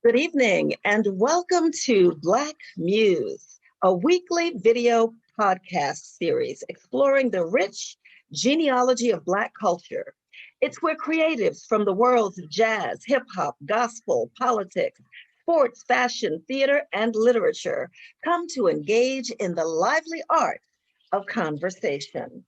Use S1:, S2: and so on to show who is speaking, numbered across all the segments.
S1: Good evening and welcome to Black Muse, a weekly video podcast series exploring the rich genealogy of Black culture. It's where creatives from the worlds of jazz, hip hop, gospel, politics, sports, fashion, theater, and literature come to engage in the lively art of conversation.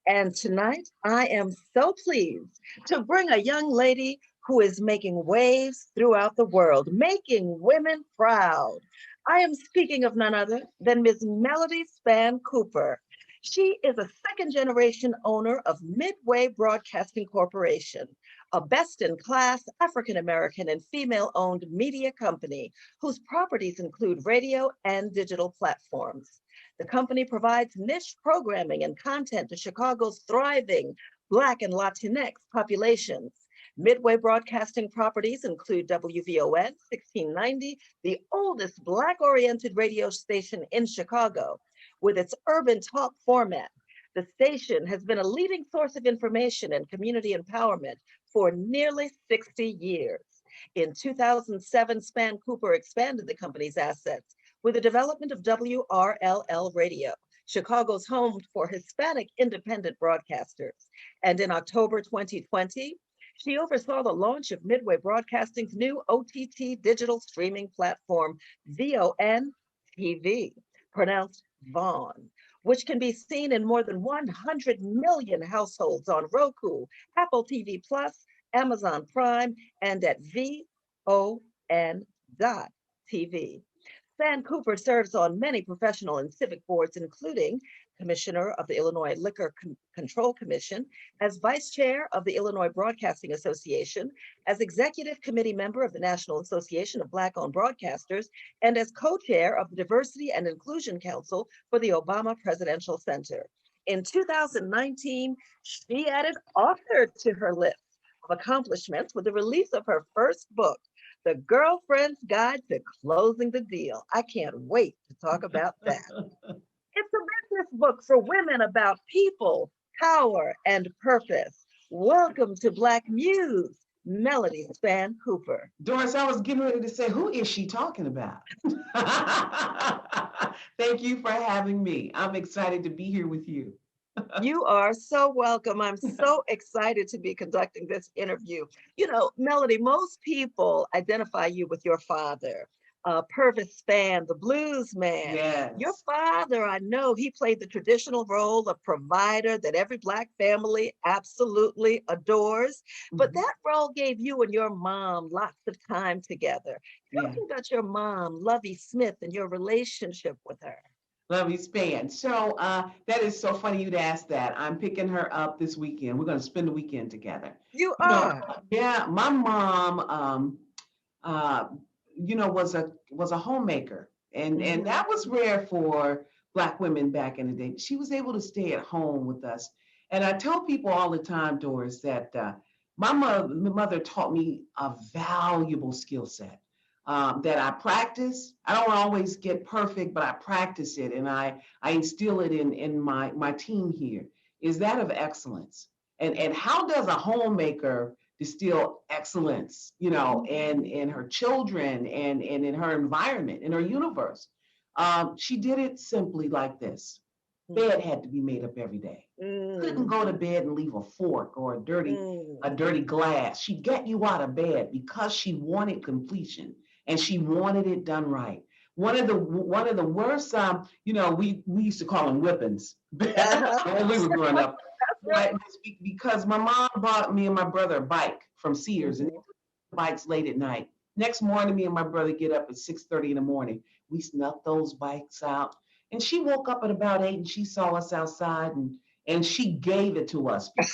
S1: And tonight, I am so pleased to bring a young lady who is making waves throughout the world, making women proud. I am speaking of none other than Ms. Melody Spann Cooper. She is a second-generation owner of Midway Broadcasting Corporation, a best-in-class African-American and female-owned media company whose properties include radio and digital platforms. The company provides niche programming and content to Chicago's thriving Black and Latinx populations. Midway Broadcasting properties include WBON 1690, the oldest Black-oriented radio station in Chicago. With its urban talk format, the station has been a leading source of information and community empowerment for nearly 60 years. In 2007, Spann Cooper expanded the company's assets with the development of WRLL Radio, Chicago's home for Hispanic independent broadcasters. And in October 2020, she oversaw the launch of Midway Broadcasting's new OTT digital streaming platform, VON TV, pronounced Vaughn, which can be seen in more than 100 million households on Roku, Apple TV Plus, Amazon Prime, and at VON.TV. Spann Cooper serves on many professional and civic boards, including Commissioner of the Illinois Liquor Control Commission, as Vice Chair of the Illinois Broadcasting Association, as Executive Committee member of the National Association of Black-Owned Broadcasters, and as co-chair of the Diversity and Inclusion Council for the Obama Presidential Center. In 2019, she added author to her list of accomplishments with the release of her first book, The Girlfriend's Guide to Closing the Deal. I can't wait to talk about that. It's a business book for women about people, power, and purpose. Welcome to Black Muse, Melody Spann Cooper.
S2: Doris, I was getting ready to say, who is she talking about? Thank you for having me. I'm excited to be here with you.
S1: You are so welcome. I'm so excited to be conducting this interview. You know, Melody, most people identify you with your father, Purvis Spann, the blues man.
S2: Yes.
S1: Your father, I know, he played the traditional role of provider that every Black family absolutely adores. But that role gave you and your mom lots of time together. Tell me about your mom, Lovey Smith, and your relationship with her.
S2: Melody Spann. So that is so funny you'd ask that. I'm picking her up this weekend. We're going to spend the weekend together.
S1: You are?
S2: Yeah, my mom, was a homemaker, and that was rare for Black women back in the day. She was able to stay at home with us. And I tell people all the time, Doris, that my mother taught me a valuable skill set. That I practice. I don't always get perfect, but I practice it, and I instill it in my team here, is that of excellence. And how does a homemaker distill excellence, in her children and in her environment, in her universe? She did it simply like this. Bed had to be made up every day. Couldn't go to bed and leave a fork or a dirty glass. She'd get you out of bed because she wanted completion. And she wanted it done right. One of the worst, we used to call them whippings when we were growing up. Right. Because my mom bought me and my brother a bike from Sears, and bikes late at night. Next morning, me and my brother get up at 6:30 in the morning. We snuck those bikes out, and she woke up at about 8, and she saw us outside, and she gave it to us because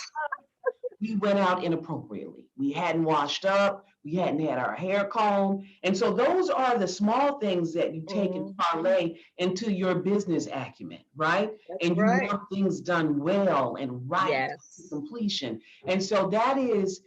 S2: we went out inappropriately. We hadn't washed up. We hadn't had our hair combed. And so those are the small things that you take and parlay into your business acumen, right?
S1: That's
S2: And you
S1: right.
S2: want things done well and right to
S1: Yes.
S2: completion. And so that is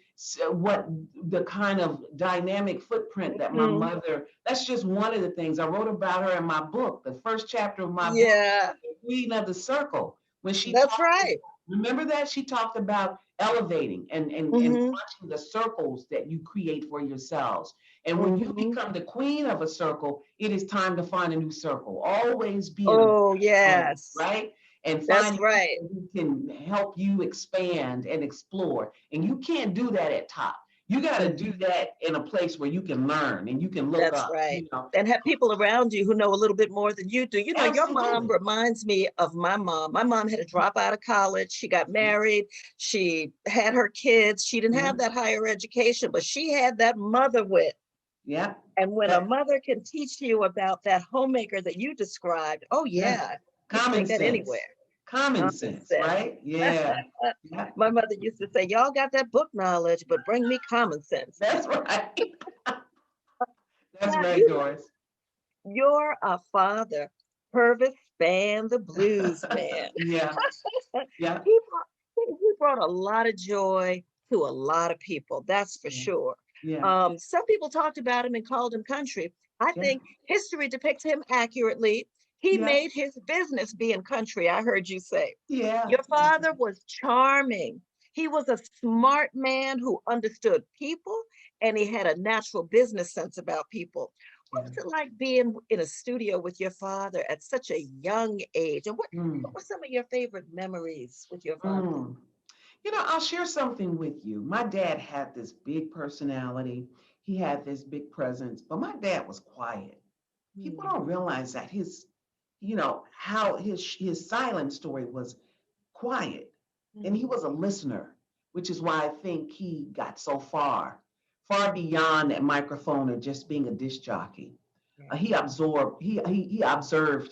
S2: what the kind of dynamic footprint that my mother, that's just one of the things I wrote about her in my book. The first chapter of my book,
S1: Yeah,
S2: The Queen of the Circle, when she
S1: that's
S2: talked,
S1: right.
S2: remember that she talked about elevating and
S1: Hmm.
S2: watching the circles that you create for yourselves. And when you
S1: Hmm.
S2: become the queen of a circle, it is time to find a new circle. Always be in a
S1: Oh,
S2: circle,
S1: yes.
S2: right? And
S1: That's
S2: find
S1: right.
S2: people who can help you expand and explore. And you can't do that at top. You got to do
S1: Mhm.
S2: that in a place where you can learn and you can look
S1: That's
S2: up,
S1: right.
S2: you know.
S1: And have people around you who know a little bit more than you do. You know, your mom
S2: Absolutely.
S1: reminds me of my mom. My mom had to drop out of college. She got married. She had her kids. She didn't
S2: Yeah.
S1: have that higher education, but she had that mother wit.
S2: Yeah.
S1: And when a
S2: That,
S1: mother can teach you about that homemaker that you described, oh,
S2: yeah.
S1: yeah, you can
S2: Common
S1: take that anywhere.
S2: sense. Common
S1: Common
S2: sense,
S1: sense.
S2: right? Yeah. Yeah.
S1: My mother used to say, y'all got that book knowledge, but bring me common sense.
S2: That's right. That's
S1: Now,
S2: right, Doris.
S1: you're a father, Purvis Spann, the blues man.
S2: Yeah. Yeah.
S1: He brought a lot of joy to a lot of people, that's for
S2: Yeah.
S1: sure.
S2: Yeah.
S1: Some people talked about him and called him country. I
S2: Yeah.
S1: think history depicts him accurately. He
S2: Yeah.
S1: made his business being country, I heard you say.
S2: Yeah.
S1: Your father was charming. He was a smart man who understood people, and he had a natural business sense about people. What
S2: Yeah.
S1: was it like being in a studio with your father at such a young age? And what
S2: Mm.
S1: were some of your favorite memories with your father?
S2: Mm. You know, I'll share something with you. My dad had this big personality. He had this big presence, but my dad was quiet. People
S1: Hmm.
S2: don't realize that his, how his silent story was quiet, and he
S1: Hmm.
S2: was a listener, which is why I think he got so far beyond that microphone of just being a disc jockey.
S1: Yeah.
S2: He observed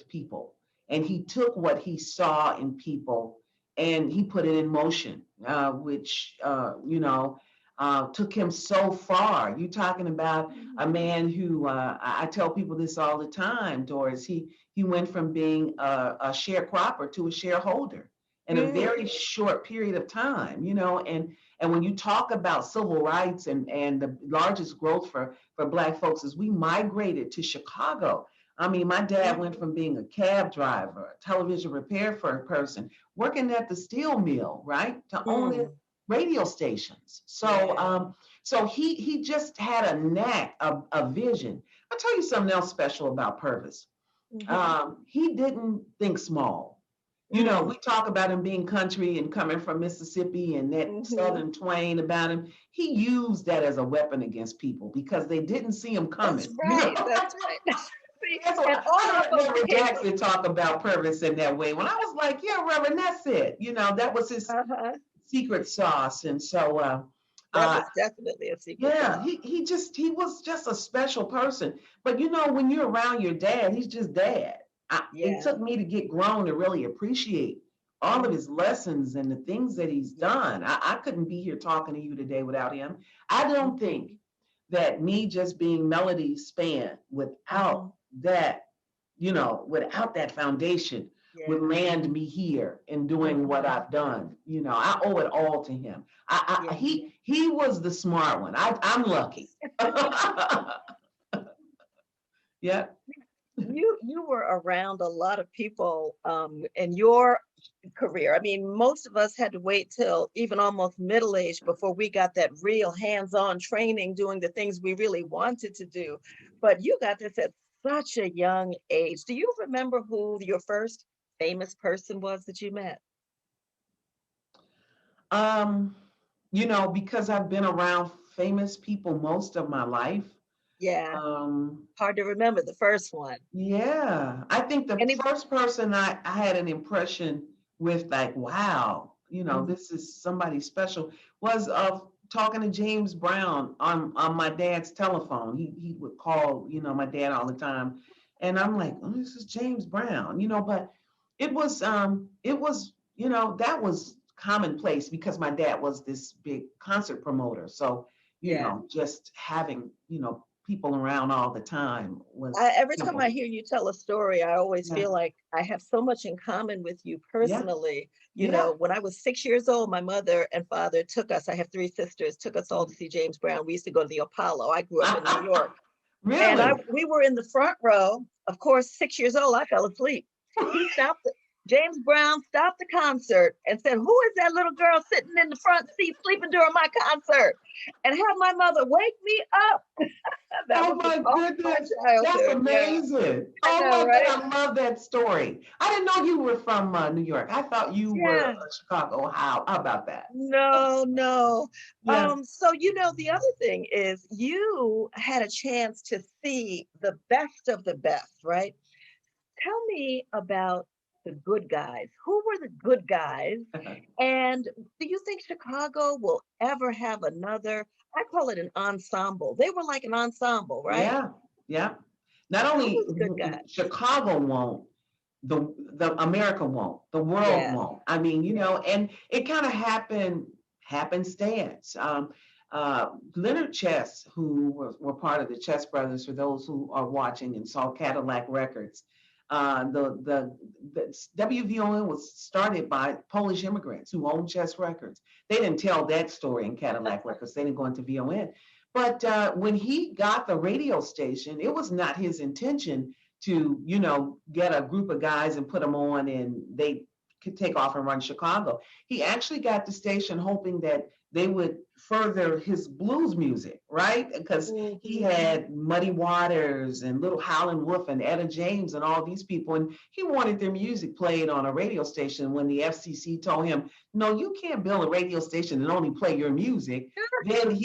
S2: people, and he took what he saw in people and he put it in motion, which took him so far. You're talking about a man who I tell people this all the time, Doris. He went from being a sharecropper to a shareholder in a
S1: Mm.
S2: very short period of time, and when you talk about civil rights and the largest growth for Black folks is we migrated to Chicago. I mean, my dad went from being a cab driver, a television repair person, working at the steel mill, right, to owning
S1: Mm.
S2: radio stations. So,
S1: Yeah.
S2: so he just had a knack, a vision. I'll tell you something else special about Purvis.
S1: Hmm.
S2: He didn't think small.
S1: Mm.
S2: We talk about him being country and coming from Mississippi and that
S1: Hmm.
S2: Southern twang about him. He used that as a weapon against people because they didn't see him
S1: That's
S2: coming.
S1: right. That's right. See,
S2: That's
S1: and
S2: what
S1: all
S2: I
S1: our
S2: heard
S1: folks
S2: Reverend
S1: came from.
S2: Jackson talk about Purvis in that way. When I was like, yeah, Reverend, that's it. That was his
S1: Uh-huh.
S2: secret sauce. And so,
S1: That
S2: uh,
S1: was definitely a secret
S2: yeah,
S1: sauce.
S2: he was just a special person. But when you're around your dad, he's just dad. It
S1: Yeah.
S2: took me to get grown to really appreciate all of
S1: Mhm.
S2: his lessons and the things that he's
S1: Yeah.
S2: done. I couldn't be here talking to you today without him. I don't think
S1: Mhm.
S2: that me just being Melody Spann
S1: Mhm.
S2: without that foundation would
S1: Yeah.
S2: land me here in doing what
S1: Mhm.
S2: I've done. I owe it all to him.
S1: Yeah.
S2: He was the smart one. I'm lucky. Yeah.
S1: You were around a lot of people in your career. I mean, most of us had to wait till even almost middle age before we got that real hands-on training doing the things we really wanted to do. But you got this at such a young age. Do you remember who your first famous person was that you met?
S2: Um, because I've been around famous people most of my life.
S1: Yeah,
S2: Um,
S1: hard to remember the first one.
S2: yeah, I think the
S1: Any.
S2: first person I had an impression with, like, wow,
S1: Mhm.
S2: this is somebody special, was of talking to James Brown on my dad's telephone. He would call, my dad all the time, and I'm like, oh, this is James Brown, but it was you know, that was commonplace because my dad was this big concert promoter. So, you
S1: Yeah.
S2: know, just having, you know, people around all the time was
S1: Every time I
S2: simple.
S1: hear you tell a story, I always
S2: Yeah.
S1: feel like I have so much in common with you
S2: Yeah.
S1: personally. You
S2: Yeah.
S1: know, when I was 6 years old, my mother and father took us, I have three sisters, took us all to see James Brown. We used to go to the Apollo. I grew up in New York. And
S2: Really?
S1: we were in the front row. Of course, 6 years old, I fell asleep. He stopped, James Brown stopped the concert and said, "Who is that little girl sitting in the front seat sleeping during my concert?" And have my mother wake me up. That
S2: Oh
S1: was the
S2: my
S1: talk of my
S2: goodness, that's
S1: childhood. Yeah,
S2: amazing.
S1: I
S2: Oh
S1: know,
S2: my God,
S1: right?
S2: I love that story. I didn't know you were from New York. I thought you were
S1: Yeah.
S2: Chicago. How about that?
S1: No, no.
S2: Yeah.
S1: So the other thing is you had a chance to see the best of the best, right? Tell me about the good guys. Who were the good guys? And do you think Chicago will ever have another? I call it an ensemble. They were like an ensemble, right?
S2: Yeah, yeah. Not
S1: Who
S2: only
S1: was the good guys?
S2: Chicago won't, the America won't, the world
S1: Yeah,
S2: won't. I mean, you
S1: yeah.
S2: know, and it kind of happenstance. Leonard Chess, who were part of the Chess Brothers, for those who are watching and saw Cadillac Records. The WVON was started by Polish immigrants who owned Chess Records. They didn't tell that story in Cadillac Records. They didn't go into VON. But when he got the radio station, it was not his intention to, you know, get a group of guys and put them on and they could take off and run Chicago. He actually got the station hoping that they would further his blues music, right? Because he
S1: Mhm.
S2: had Muddy Waters and Little Howlin' Wolf and Etta James and all these people, and he wanted their music played on a radio station. When the FCC told him, "No, you can't build a radio station and only play your music," then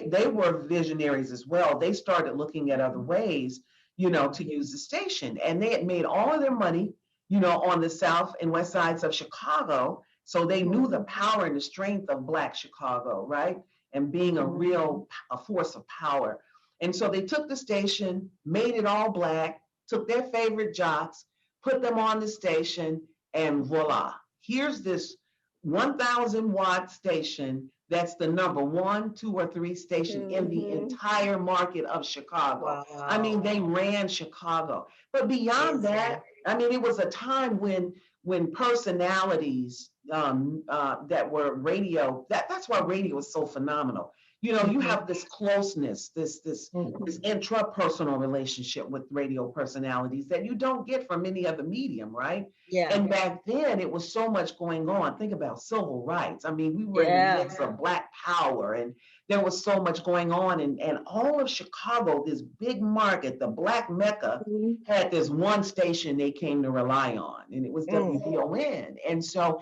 S2: they were visionaries as well. They started looking at other ways, you know, to use the station, and they had made all of their money, you know, on the south and west sides of Chicago. So they knew the
S1: Mhm.
S2: power and the strength of Black Chicago, right? And being
S1: Mhm.
S2: a force of power. And so they took the station, made it all Black, took their favorite jocks, put them on the station, and voila, here's this 1,000-watt station that's the number one, two, or three station in the
S1: Mhm.
S2: entire market of Chicago. I mean,
S1: Wow.
S2: they ran Chicago. But beyond
S1: Amazing.
S2: that, I mean, it was a time when personalities that were radio, that's why radio is so phenomenal. You know, you
S1: Mhm.
S2: have this closeness, this
S1: Mhm.
S2: intrapersonal relationship with radio personalities that you don't get from any other medium, right?
S1: Yeah.
S2: And back then, it was so much going on. Think about civil rights. I mean, we were in the
S1: Yeah.
S2: midst of Black power, and there was so much going on. And all of Chicago, this big market, the Black Mecca,
S1: Mhm.
S2: had this one station they came to rely on, and it was
S1: Mm.
S2: WBON. And so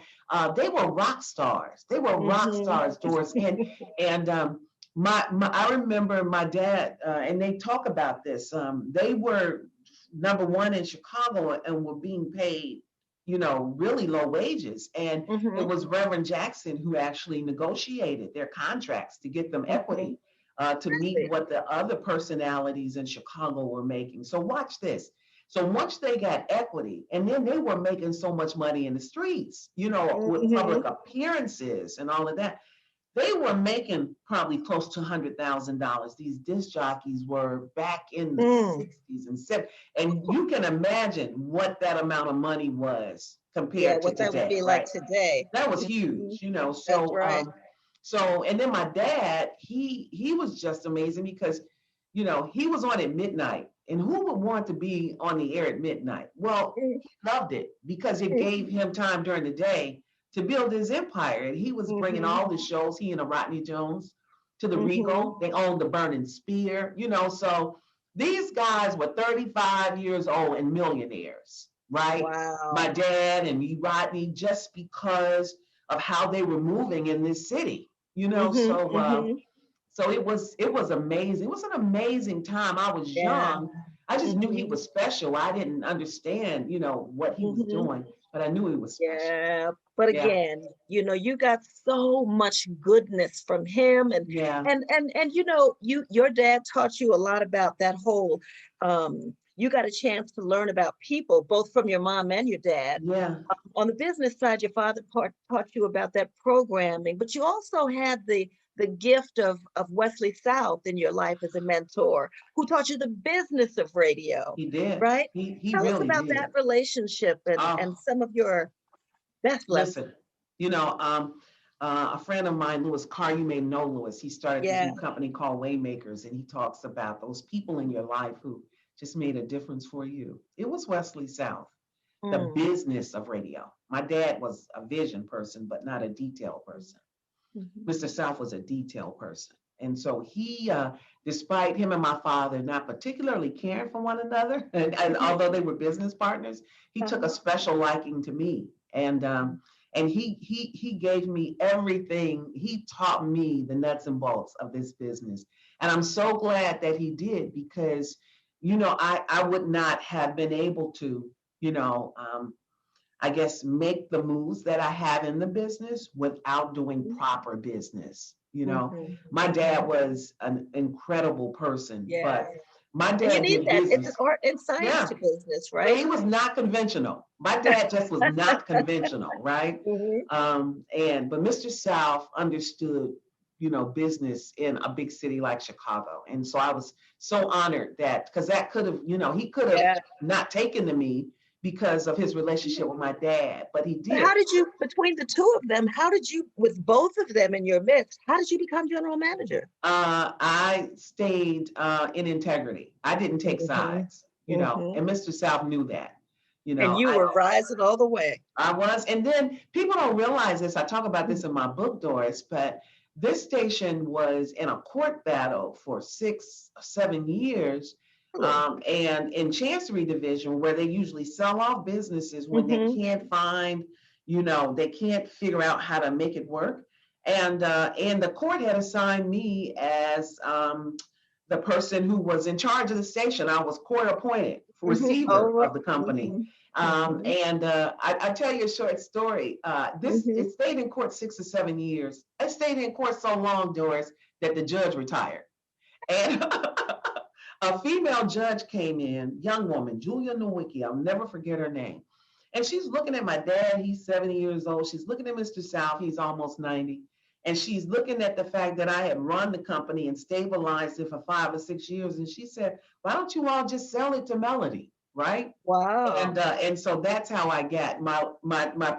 S2: they were rock stars. They were rock
S1: Mhm.
S2: stars, Doris. And I remember my dad, and they talk about this. They were number one in Chicago and were being paid, you know, really low wages. And it
S1: Mhm.
S2: was Reverend Jackson who actually negotiated their contracts to get them
S1: Mhm.
S2: equity to meet
S1: Really?
S2: what the other personalities in Chicago were making. So watch this. So once they got equity, and then they were making so much money in the streets, you know, with public
S1: Mhm.
S2: appearances and all of that, they were making probably close to $100,000. These disc jockeys were back in the
S1: Mm.
S2: 60s and 70s. And you can imagine what that amount of money was
S1: Yeah,
S2: compared to
S1: what that would
S2: today,
S1: be like
S2: right?
S1: today.
S2: That was
S1: Mhm.
S2: huge, you know.
S1: That's right.
S2: So and then my dad, he was just amazing because, you know, he was on at midnight. And who would want to be on the air at midnight? Well,
S1: Mm.
S2: he loved it because it gave him time during the day to build his empire. And he was bringing
S1: Mhm.
S2: all the shows, he and Rodney Jones, to the
S1: Mhm.
S2: Regal. They owned the Burning Spear, you know. So these guys were 35 years old and millionaires, right? My
S1: Wow.
S2: dad and me, Rodney, just because of how they were moving in this city, you know.
S1: Mhm.
S2: So
S1: Mhm.
S2: so it was amazing. It was an amazing time. I was
S1: Yeah.
S2: young. I just knew he
S1: Mhm.
S2: was special. I didn't understand, you know, what he was
S1: Mhm.
S2: doing, but I knew he was special.
S1: Yeah, but
S2: Yeah,
S1: again, you got so much goodness from him, and
S2: yeah,
S1: and your dad taught you a lot about that whole you got a chance to learn about people, both from your mom and your dad.
S2: Yeah.
S1: On the business side, your father taught you about that programming, but you also had the gift of Wesley South in your life as a mentor, who taught you the business of radio,
S2: He did.
S1: right?
S2: He
S1: Tell us
S2: really
S1: about
S2: did.
S1: that relationship and
S2: Oh,
S1: some of your best lessons.
S2: listen, you know, a friend of mine, Lewis Carr, you may know Lewis. He started this
S1: Yeah.
S2: new company called Waymakers, and he talks about those people in your life who just made a difference for you. It was Wesley South, the
S1: Mm.
S2: business of radio. My dad was a vision person, but not a detail person. Mr. South was a detail person. And so he, despite him and my father not particularly caring for one another, and although they were business partners, he took a special liking to me. And he gave me everything. He taught me the nuts and bolts of this business. And I'm so glad that he did, because, you know, I would not have been able to, you know, I guess, make the moves that I have in the business without doing proper business. You know, my dad was an incredible person,
S1: Yeah.
S2: but my
S1: And you
S2: dad
S1: need
S2: did
S1: that. It's
S2: business.
S1: art and science
S2: Yeah,
S1: to business,
S2: but
S1: right?
S2: he was not conventional. My dad just was not conventional, right? But Mr. South understood, you know, business in a big city like Chicago. And so I was so honored that, because that could have, you know, he could have
S1: Yeah.
S2: not taken to me because of his relationship with my dad, but he
S1: But
S2: did.
S1: how did you, between the two of them, how did you, with both of them in your midst, how did you become general manager?
S2: I stayed in integrity. I didn't take sides, you know, and Mr. South knew that. You
S1: And
S2: know,
S1: you were rising all the way.
S2: I was. And then people don't realize this. I talk about this in my book, Doris, but this station was in a court battle for 6 or 7 years. And in Chancery Division, where they usually sell off businesses when they can't find, you know, they can't figure out how to make it work. And the court had assigned me as the person who was in charge of the station. I was court appointed receiver of the company. I tell you a short story. It stayed in court 6 or 7 years. It stayed in court so long, Doris, that the judge retired. And a female judge came in, young woman, Julia Nowicki. I'll never forget her name. And she's looking at my dad. He's 70 years old. She's looking at Mr. South. He's almost 90. And she's looking at the fact that I had run the company and stabilized it for 5 or 6 years. And she said, why don't you all just sell it to Melody? Right?
S1: Wow.
S2: And so that's how I got my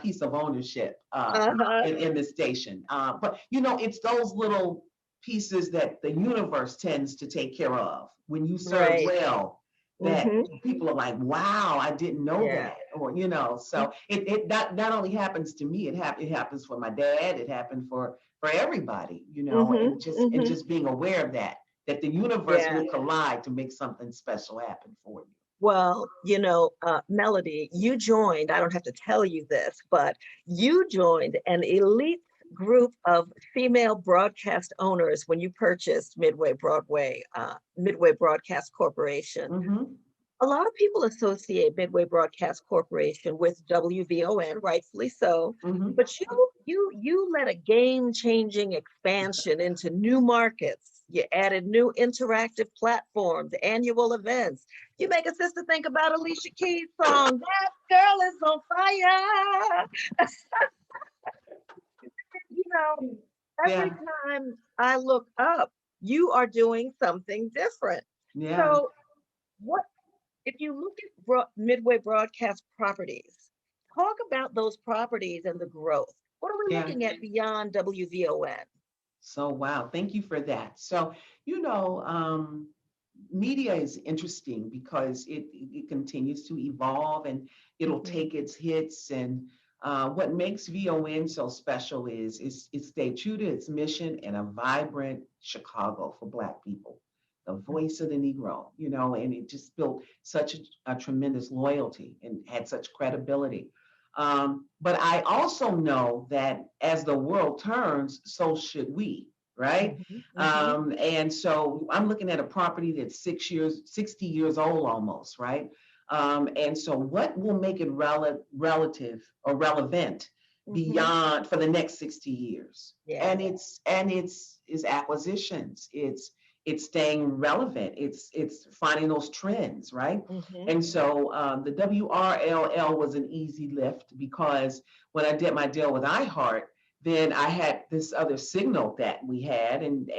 S2: piece of ownership in the station. But you know, it's those little pieces that the universe tends to take care of when you serve well. That people are like, wow, I didn't know that, or you know. So it not only happens to me, it happens for my dad. It happened for everybody, you know, and just being aware of that the universe will collide to make something special happen for you.
S1: Well, you know, Melody, you joined, I don't have to tell you this, but you joined an elite group of female broadcast owners when you purchased Midway Broadcast Corporation. A lot of people associate Midway Broadcast Corporation with WBON, rightfully so. But you led a game-changing expansion into new markets. You added new interactive platforms, annual events. You make a sister think about Alicia Keys' song, "That Girl Is on Fire." You know, every time I look up, you are doing something different. So what, if you look at Midway Broadcast properties, talk about those properties and the growth. What are we looking at beyond WVON?
S2: So, wow, thank you for that. So, you know, media is interesting because it continues to evolve and it'll take its hits. And what makes VON so special is it stayed true to its mission and a vibrant Chicago for Black people, the voice of the Negro, you know, and it just built such a tremendous loyalty and had such credibility. But I also know that as the world turns, so should we, right? And so I'm looking at a property that's 60 years old almost, right? And so what will make it relative or relevant beyond for the next 60 years? And it's acquisitions, it's it's staying relevant. It's finding those trends, right?
S1: Mm-hmm.
S2: And so the WRLL was an easy lift because when I did my deal with iHeart, then I had this other signal that we had, and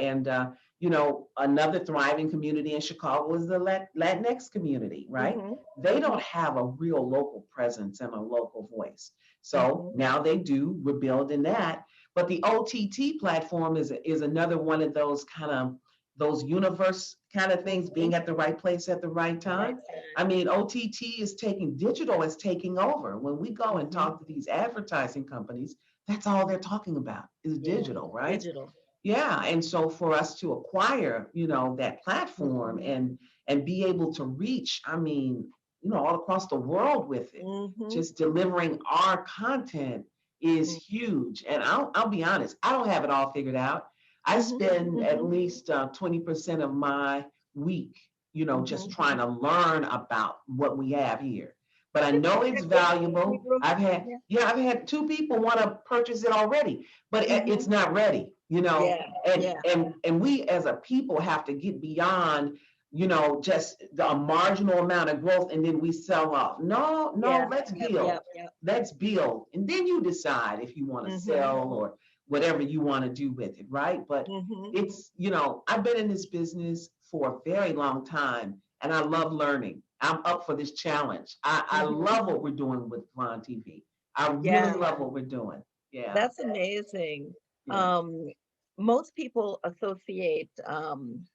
S2: you know, another thriving community in Chicago was the Latinx community, right?
S1: Mm-hmm.
S2: They
S1: Mm-hmm.
S2: don't have a real local presence and a local voice. So
S1: Mm-hmm.
S2: now they do. We're building that. But the OTT platform is another one of those kind of those universe kind of things, being at the right place at the right
S1: Right
S2: time. I
S1: time.
S2: mean, OTT is taking digital is taking over. When we go and
S1: Mm-hmm.
S2: talk to these advertising companies, that's all they're talking about is
S1: Yeah,
S2: digital, right?
S1: digital.
S2: Yeah, and so for us to acquire, you know, that platform
S1: Mm-hmm.
S2: and be able to reach, I mean, you know, all across the world with it,
S1: Mm-hmm.
S2: just delivering our content is huge. And I'll be honest, I don't have it all figured out. I
S1: Mm-hmm.
S2: spend at
S1: Mm-hmm.
S2: least 20% of my week, you know, just
S1: Mm-hmm.
S2: trying to learn about what we have here. But I
S1: It's
S2: know it's
S1: okay.
S2: valuable. I've had,
S1: Yeah.
S2: yeah, I've had two people want to purchase it already, but
S1: Mm-hmm.
S2: it's not ready, you know.
S1: Yeah.
S2: And
S1: Yeah.
S2: and we as a people have to get beyond, you know, just a marginal amount of growth and then we sell off. No, no,
S1: Yeah.
S2: let's
S1: Yep.
S2: build.
S1: Yep. Yep.
S2: Let's build. And then you decide if you want to
S1: Mm-hmm.
S2: sell or whatever you want to do with it, right? But
S1: Mm-hmm.
S2: it's, you know, I've been in this business for a very long time and I love learning. I'm up for this challenge. I
S1: Mm-hmm.
S2: love what we're doing with Vaughn TV. I really
S1: Yeah.
S2: love what we're doing. Yeah,
S1: That's amazing.
S2: yeah.
S1: Um, Most people associate, um,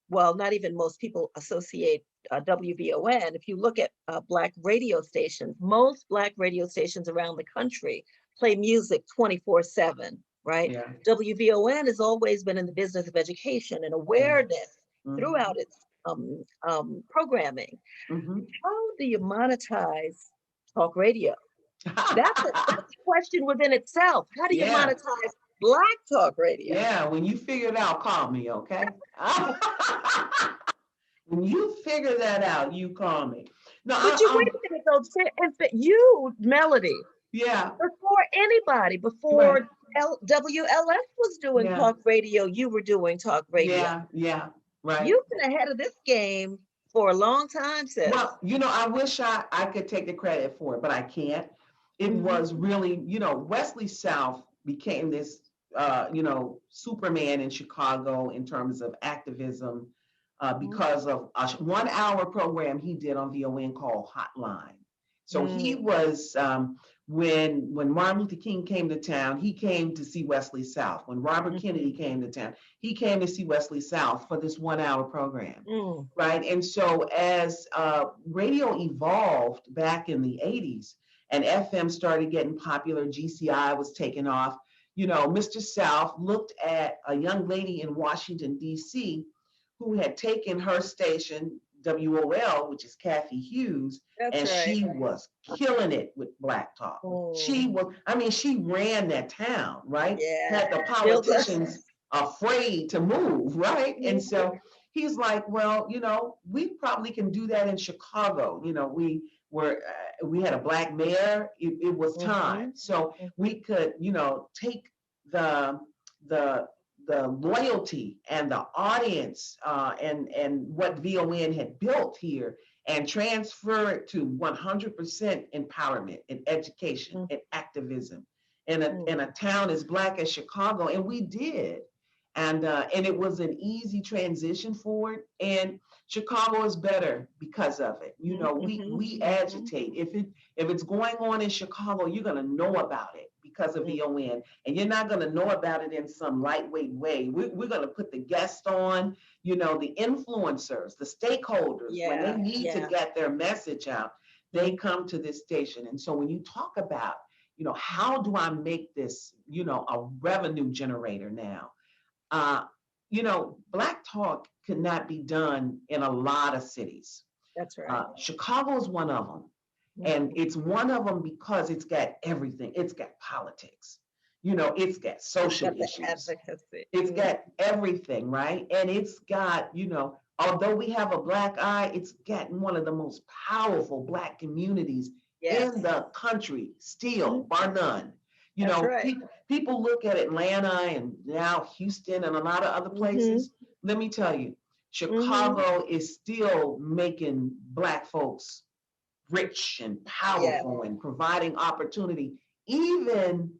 S1: well, not even most people associate WBON. If you look at Black radio stations, most Black radio stations around the country play music 24/7, right?
S2: Yeah.
S1: WBON has always been in the business of education and
S2: Yeah.
S1: awareness throughout
S2: Mhm.
S1: its programming.
S2: Mhm.
S1: How do you monetize talk radio? That's a question within itself. How do you
S2: Yeah.
S1: monetize Black talk radio?
S2: Yeah. When you figure it out, call me, okay? When you figure that out, you call me. No,
S1: But you wait a minute though, you, Melody,
S2: yeah,
S1: before anybody,
S2: right.
S1: before WLS was doing
S2: Yeah,
S1: talk radio, you were doing talk radio.
S2: yeah, yeah, right.
S1: You've been ahead of this game for a long time, sis.
S2: Well, you know, I wish I could take the credit for it, but I can't. It
S1: Hmm.
S2: was really, you know, Wesley South became this, you know, Superman in Chicago in terms of activism because of a 1 hour program he did on VON called Hotline. So he
S1: Mm,
S2: was when Martin Luther King came to town, he came to see Wesley South. When Robert
S1: mhm,
S2: Kennedy came to town, he came to see Wesley South for this 1 hour program,
S1: mm,
S2: right? And so as radio evolved back in the 80s and FM started getting popular, GCI was taking off, you know, Mr. South looked at a young lady in Washington, D.C., who had taken her station, WOL, which is Kathy Hughes,
S1: that's
S2: and
S1: right.
S2: she was killing it with Black Talk. She
S1: Mm,
S2: was, I mean, she ran that town, right?
S1: yeah,
S2: Had the
S1: still does.
S2: politicians afraid to move, right? And
S1: Mhm,
S2: so he's like, well, you know, we probably can do that in Chicago. You know, we had a Black mayor. It was time,
S1: mhm,
S2: so
S1: mhm,
S2: we could, you know, take the the the loyalty and the audience and what VON had built here and transfer it to 100% empowerment and education
S1: mm,
S2: and activism in
S1: mm,
S2: a town as Black as Chicago, and we did. And it was an easy transition forward. And Chicago is better because of it. You
S1: mhm,
S2: know,
S1: mhm,
S2: we
S1: mhm,
S2: agitate. If it's going on in Chicago, you're gonna know about it because of
S1: mm.
S2: VON, and you're not gonna know about it in some lightweight way. We're gonna put the guests on, you know, the influencers, the stakeholders. When they
S1: Yeah,
S2: need to
S1: yeah.
S2: get their message out, they come to this station. And so when you talk about, you know, how do I make this, you know, a revenue generator now? Uh, you know, Black talk could not be done in a lot of cities.
S1: That's right.
S2: Chicago is one of them. And
S1: Mhm.
S2: it's one of them because it's got everything. It's got politics, you know, it's got
S1: It's
S2: social
S1: got the
S2: issues,
S1: advocacy.
S2: it's
S1: Mhm.
S2: got everything, right? And it's got, you know, although we have a Black eye, it's got one of the most powerful Black communities in
S1: Yes.
S2: the country, still,
S1: Mhm.
S2: bar none. You
S1: That's
S2: know,
S1: right.
S2: people look at Atlanta and now Houston and a lot of other
S1: Mm-hmm.
S2: places. Let me tell you,
S1: Mm-hmm.
S2: Chicago is still making Black folks rich and
S1: Yeah.
S2: powerful and providing opportunity, even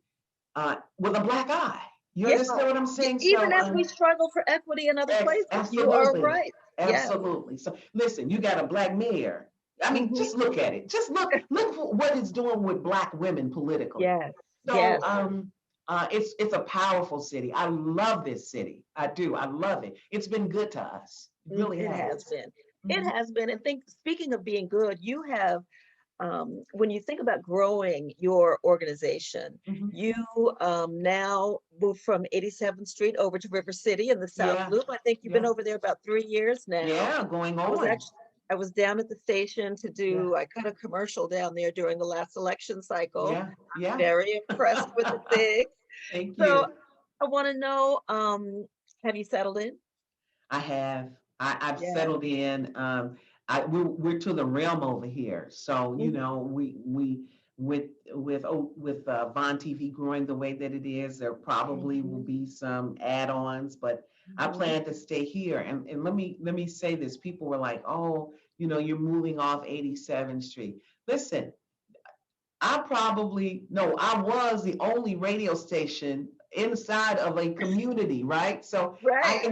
S2: with a Black eye. You
S1: Yeah.
S2: understand what I'm saying?
S1: Even
S2: So,
S1: as we struggle for equity in other places, you are
S2: absolutely,
S1: right. Yes.
S2: absolutely. So, listen, you got a Black mayor. I mean,
S1: Mm-hmm.
S2: just look at it. Just look for what it's doing with Black women politically.
S1: Yes.
S2: So,
S1: Yes.
S2: it's a powerful city. I love this city. I do. I love it. It's been good to us. It really
S1: It has
S2: has.
S1: been. It
S2: Mhm,
S1: has been. And speaking of being good, you have, when you think about growing your organization,
S2: mhm.
S1: you now moved from 87th Street over to River City in the South
S2: Yeah,
S1: Loop. I think you've been
S2: yeah,
S1: over there about 3 years now.
S2: yeah. Going
S1: I was
S2: on.
S1: actually, I was down at the station to
S2: Yeah,
S1: I cut a commercial down there during the last election cycle.
S2: yeah, yeah.
S1: Very impressed with the thing.
S2: Thank
S1: So
S2: you.
S1: I want to know, have you settled in?
S2: I have. I've
S1: Yeah.
S2: settled in. We're to the realm over here. So you
S1: Mhm.
S2: know, we with Vaughn TV growing the way that it is, there probably will
S1: Mhm.
S2: be some add-ons, but I
S1: Mhm.
S2: plan to stay here. And let me say this: people were like, "Oh, you know, you're moving off 87th Street." Listen, I probably no, I was the only radio station inside of a community, right? So I
S1: Right.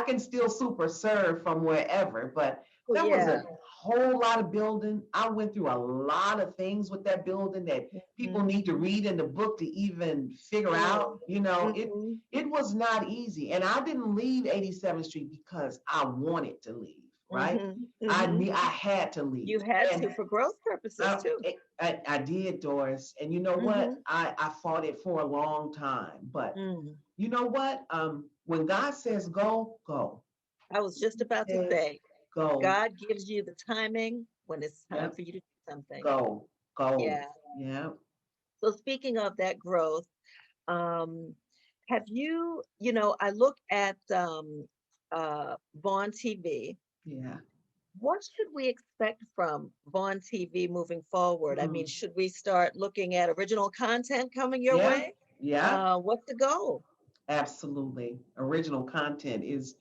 S2: can still super serve from wherever, but
S1: Oh,
S2: that was
S1: yeah.
S2: a whole lot of building. I went through a lot of things with that building that people
S1: Mhm.
S2: need to read in the book to even figure out.
S1: Mm.
S2: You know,
S1: Mhm.
S2: it was not easy. And I didn't leave 87th Street because I wanted to leave, right?
S1: Mhm. Mhm.
S2: I had to leave.
S1: You had
S2: And
S1: to for growth purposes
S2: I,
S1: too.
S2: I did, Doris. And you know what?
S1: Mhm.
S2: I fought it for a long time. But
S1: Mm.
S2: you know what? When God says go, go.
S1: I was just about to
S2: Says
S1: say,
S2: go.
S1: God gives you the timing when it's time
S2: Yep.
S1: for you to do something.
S2: Go. Go.
S1: Yeah.
S2: Yeah.
S1: So speaking of that growth, um, have you, I look at Vaughn TV.
S2: Yeah.
S1: What should we expect from Vaughn TV moving forward? I mean,
S2: Mm.
S1: should we start looking at original content coming your
S2: Yeah.
S1: way?
S2: Yeah.
S1: What's the goal?
S2: Absolutely. Original content is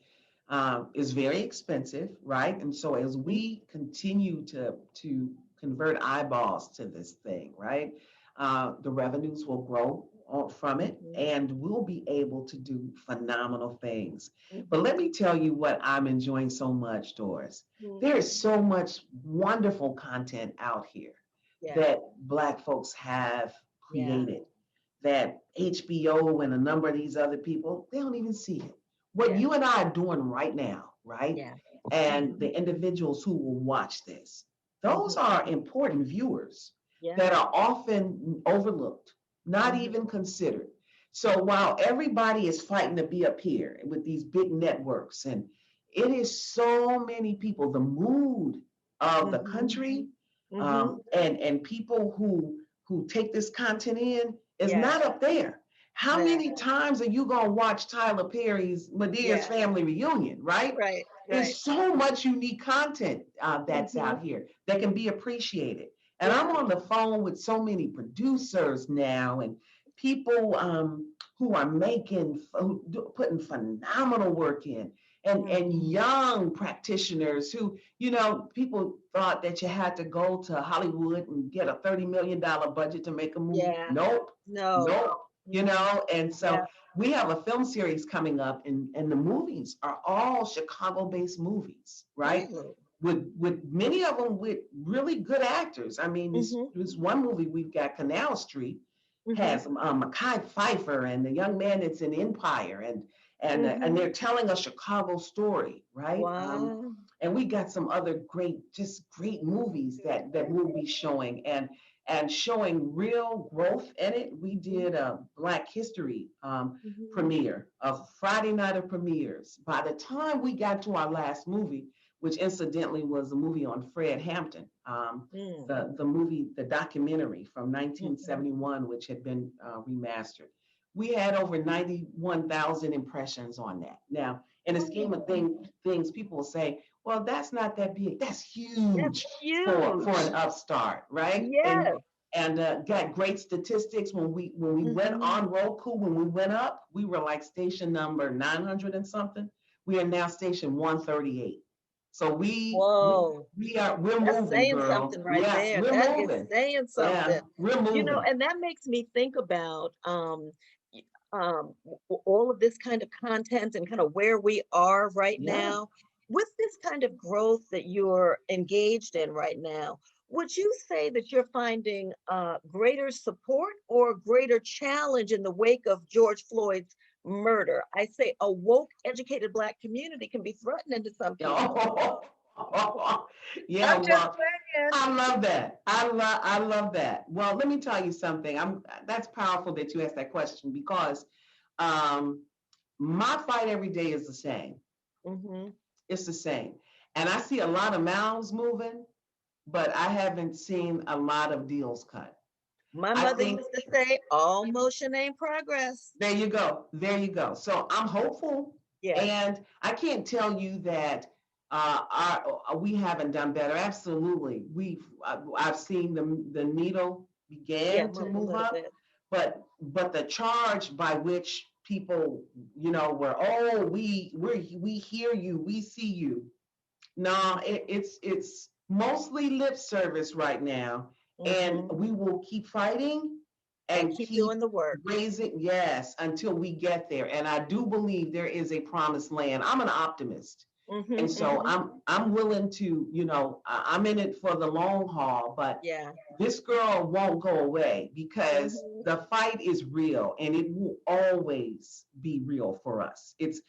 S2: very expensive, right? And so as we continue to convert eyeballs to this thing, right, the revenues will grow from it,
S1: Mm-hmm.
S2: and we'll be able to do phenomenal things. But let
S1: Mm-hmm.
S2: me tell you what I'm enjoying so much, Doris. There
S1: Mm-hmm.
S2: is so much wonderful content out here
S1: Yeah,
S2: that Black folks have
S1: yeah,
S2: created that HBO and a number of these other people, they don't even see it. What
S1: yeah,
S2: you and I are doing right now, right?
S1: yeah.
S2: And
S1: Mm-hmm.
S2: the individuals who will watch this, those
S1: Mm-hmm.
S2: are important viewers
S1: Yeah.
S2: that are often overlooked, not
S1: Mm-hmm.
S2: even considered. So while everybody is fighting to be up here with these big networks, and it is so many people, the mood of the
S1: Mm-hmm.
S2: country,
S1: Mm-hmm.
S2: and people who take this content in is
S1: Yeah.
S2: not up there. How
S1: Nah.
S2: many times are you gonna watch Tyler Perry's Medea's
S1: Yeah.
S2: Family Reunion, right?
S1: Right. Right.
S2: There's so much unique content that's
S1: Mm-hmm.
S2: out here that can be appreciated. And I'm
S1: Yeah.
S2: on the phone with so many producers now and people who are putting phenomenal work in, and
S1: Mm-hmm.
S2: young practitioners who, you know, people thought that you had to go to Hollywood and get a $30 million budget to make a movie.
S1: Yeah.
S2: Nope,
S1: No.
S2: nope. You
S1: Mm-hmm.
S2: know, and
S1: Yeah.
S2: so we have a film series coming up, and the movies are all Chicago-based movies, right?
S1: Really.
S2: With many of them with really good actors. I mean,
S1: Mm-hmm.
S2: this one movie we've got, Canal Street,
S1: Mm-hmm.
S2: has Mekhi Phifer and the young man that's in Empire, and
S1: Mm-hmm.
S2: they're telling a Chicago story, right?
S1: Wow.
S2: And we got some other just great movies that we'll be showing, and showing real growth in it. We did a Black History
S1: Mm-hmm.
S2: premiere, a Friday night of premieres. By the time we got to our last movie, which incidentally was a movie on Fred Hampton,
S1: Mm-hmm.
S2: the movie, the documentary from
S1: Mm-hmm.
S2: 1971, which had been remastered. We had over 91,000 impressions on that. Now, in the scheme of
S1: Oh,
S2: things, people will say, well, that's not that big. That's
S1: that's
S2: huge for
S1: huge.
S2: an upstart, right? And
S1: Yes.
S2: and got great statistics. When we went on Roku, when we went up, we were like station number 900 and something. We are now station 138. So
S1: Whoa.
S2: we're
S1: That's
S2: moving,
S1: saying
S2: girl.
S1: something right
S2: Yes,
S1: there.
S2: we're
S1: That is
S2: moving.
S1: saying
S2: Yeah,
S1: something.
S2: we're moving.
S1: And that makes me think about all of this kind of content and kind of where we are right
S2: Yeah.
S1: now. With this kind of growth that you're engaged in right now, would you say that you're finding greater support or greater challenge in the wake of George Floyd's murder? I say a woke, educated Black community can be threatening to some people.
S2: Yeah,
S1: I'm just
S2: well,
S1: saying.
S2: I love that. I love that. Well, let me tell you something. That's powerful that you asked that question because um, my fight every day is the same.
S1: Hmm.
S2: It's the same. And I see a lot of mouths moving, but I haven't seen a lot of deals cut.
S1: My
S2: I
S1: mother
S2: think
S1: used to say, all motion ain't progress.
S2: there you go. There you go. So I'm hopeful.
S1: Yeah.
S2: And I can't tell you that we haven't done better. Absolutely. I've seen the needle
S1: Yeah,
S2: began to
S1: move a
S2: move
S1: little
S2: up,
S1: bit.
S2: but the charge by which people, were, oh, we hear you, we see you. No, it's mostly lip service right now, and
S1: Hmm.
S2: we will keep fighting
S1: And
S2: and
S1: keep
S2: keep
S1: doing the work.
S2: raising, yes, until we get there. And I do believe there is a promised land. I'm an optimist,
S1: Hmm.
S2: and so
S1: Hmm.
S2: I'm willing to, I'm in it for the long haul. But
S1: Yeah.
S2: this girl won't go away because
S1: Hmm.
S2: the fight is real and it will always be real for us. It's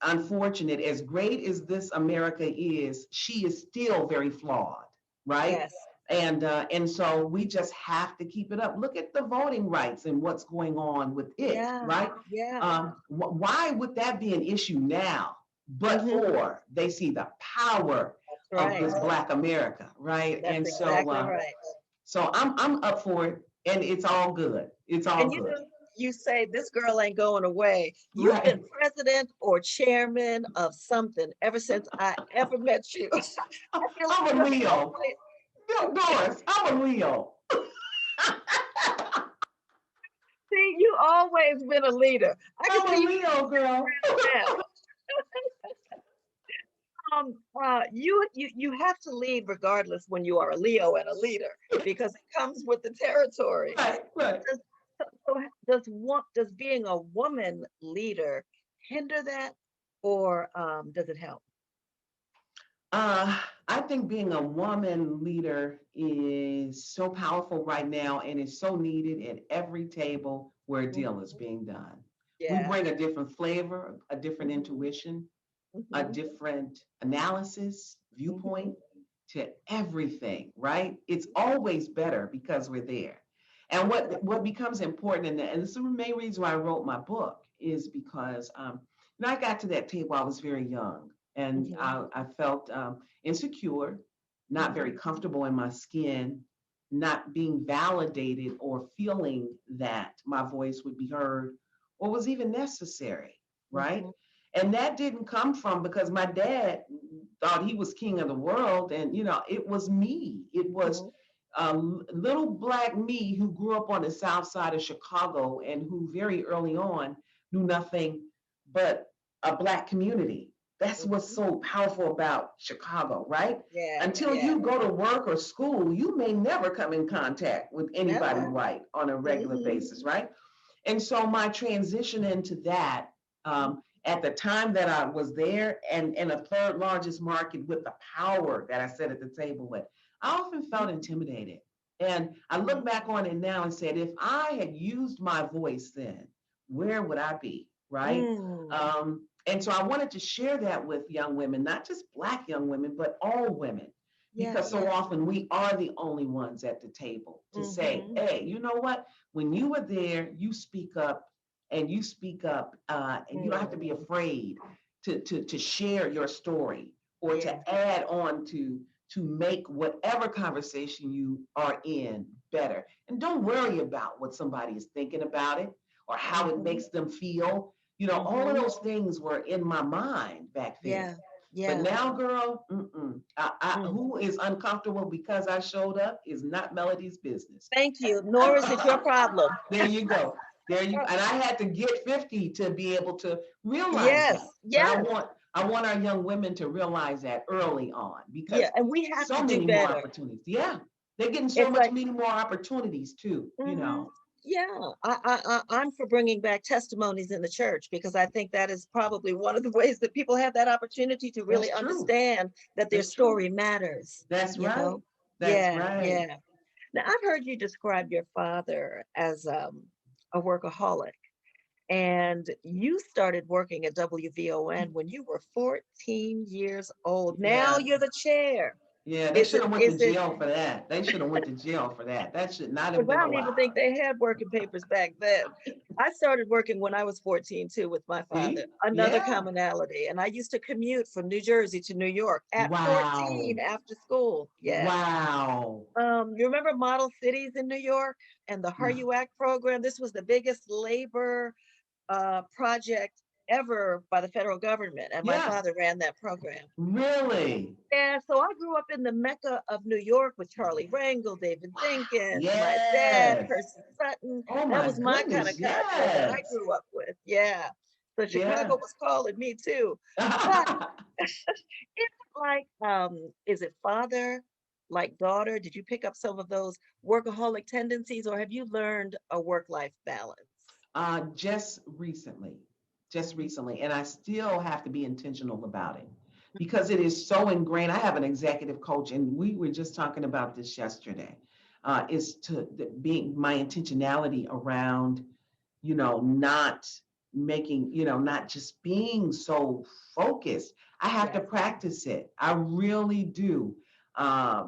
S2: unfortunate, as great as this America is, she is still very flawed, right?
S1: Yes.
S2: And so we just have to keep it up. Look at the voting rights and what's going on with it,
S1: Yeah.
S2: right?
S1: Yeah.
S2: Why would that be an issue now? But
S1: Hmm.
S2: for they see the power
S1: That's
S2: of
S1: right.
S2: this Black America, right?
S1: That's
S2: And so
S1: exactly right.
S2: I'm up for it, and it's all good. It's all
S1: And
S2: good.
S1: you say this girl ain't going away. You've
S2: Right.
S1: been president or chairman of something ever since I ever met you. I feel like
S2: I'm a
S1: you're
S2: Leo.
S1: always,
S2: Doris, I'm a Leo.
S1: see, you always been a leader. I can
S2: I'm
S1: see
S2: a
S1: you
S2: Leo, girl.
S1: now. You have to lead regardless when you are a Leo and a leader because it comes with the territory.
S2: Right, right.
S1: Does, does being a woman leader hinder that, or does it help?
S2: Uh, I think being a woman leader is so powerful right now and is so needed at every table where a deal is
S1: Mhm.
S2: being done. We
S1: Yeah.
S2: bring a different flavor, a different
S1: Hmm.
S2: intuition, a
S1: Hmm.
S2: different analysis,
S1: Hmm.
S2: viewpoint to everything, right? It's always better because we're there. And what becomes important, and this is the main reason why I wrote my book, is because when I got to that table, I was very young, and
S1: Hmm.
S2: I felt insecure, not very
S1: Hmm.
S2: comfortable in my skin, not being validated or feeling that my voice would be heard or was even necessary, right?
S1: Hmm.
S2: And that didn't come from because my dad thought he was king of the world, and it was me. It was
S1: Hmm.
S2: little Black me who grew up on the south side of Chicago and who very early on knew nothing but a Black community. That's what's
S1: Hmm.
S2: so powerful about Chicago, right?
S1: Yeah.
S2: Until
S1: Yeah.
S2: you go to work or school, you may never come in contact with anybody
S1: Never.
S2: white on a regular
S1: Hmm.
S2: basis, right? And so my transition into that, at the time that I was there and in a third largest market with the power that I sat at the table with, I often felt intimidated. And I look
S1: Hmm.
S2: back on it now and said, if I had used my voice then, where would I be? Right.
S1: Mm.
S2: And so I wanted to share that with young women, not just Black young women, but all women,
S1: Yeah.
S2: because so
S1: Yeah.
S2: often we are the only ones at the table to say,
S1: Hmm.
S2: hey, you know what? When you were there, you speak up and you speak up, and you don't have to
S1: Mm.
S2: be afraid to share your story or
S1: Yeah.
S2: to add on to make whatever conversation you are in better. And don't worry about what somebody is thinking about it or how it
S1: Hmm.
S2: makes them feel. All of
S1: Hmm.
S2: those things were in my mind back then.
S1: Yeah.
S2: But
S1: Yeah.
S2: now, girl,
S1: Mm.
S2: who is uncomfortable because I showed up is not Melody's business.
S1: Thank you. Nor is it your problem.
S2: There you go. There you and I had to get 50 to be able to realize
S1: Yes.
S2: that. But
S1: Yes.
S2: I want our young women to realize that early on
S1: Yeah.
S2: because
S1: And we have
S2: so
S1: to do
S2: many more
S1: better.
S2: opportunities. Yeah. They're getting so
S1: It's
S2: much
S1: like,
S2: many more opportunities too, you
S1: mhm.
S2: know.
S1: Yeah, I'm for bringing back testimonies in the church because I think that is probably one of the ways that people have that opportunity to
S2: That's
S1: really
S2: true.
S1: understand that their
S2: That's true.
S1: story matters,
S2: That's
S1: you
S2: right.
S1: know?
S2: That's
S1: Yeah,
S2: right.
S1: yeah. Now, I've heard you describe your father as a workaholic, and you started working at WVON when you were 14 years old. Now
S2: Yeah.
S1: you're the chair.
S2: Yeah, they
S1: Is
S2: should
S1: it,
S2: have went to
S1: is it
S2: jail for that. They should have went to jail for that. That should not have
S1: Because I
S2: been
S1: don't even think
S2: allowed.
S1: they had working papers back then. I started working when I was 14 too with my father,
S2: See?
S1: another
S2: Yeah.
S1: commonality. And I used to commute from New Jersey to New York at 14
S2: Wow.
S1: after school. Yeah.
S2: Wow.
S1: You remember Model Cities in New York and the HARUAC program? This was the biggest labor project ever by the federal government. And my
S2: Yeah.
S1: father ran that program.
S2: Really?
S1: Yeah, so I grew up in the Mecca of New York with Charlie Rangel, David
S2: Wow.
S1: Dinkins, my dad,
S2: Yes.
S1: Percy Sutton.
S2: Oh
S1: That
S2: my
S1: was my kind
S2: goodness.
S1: of cadre that I
S2: Yes.
S1: grew up with. Yeah. So
S2: Yeah.
S1: Chicago was calling me too. But it's like, is it father, like daughter? Did you pick up some of those workaholic tendencies or have you learned a work-life balance?
S2: Just recently, just recently, and I still have to be intentional about it because it is so ingrained. I have an executive coach, and we were just talking about this yesterday. Is to being my intentionality around, not making, not just being so focused. I have to
S1: Yes.
S2: practice it. I really do.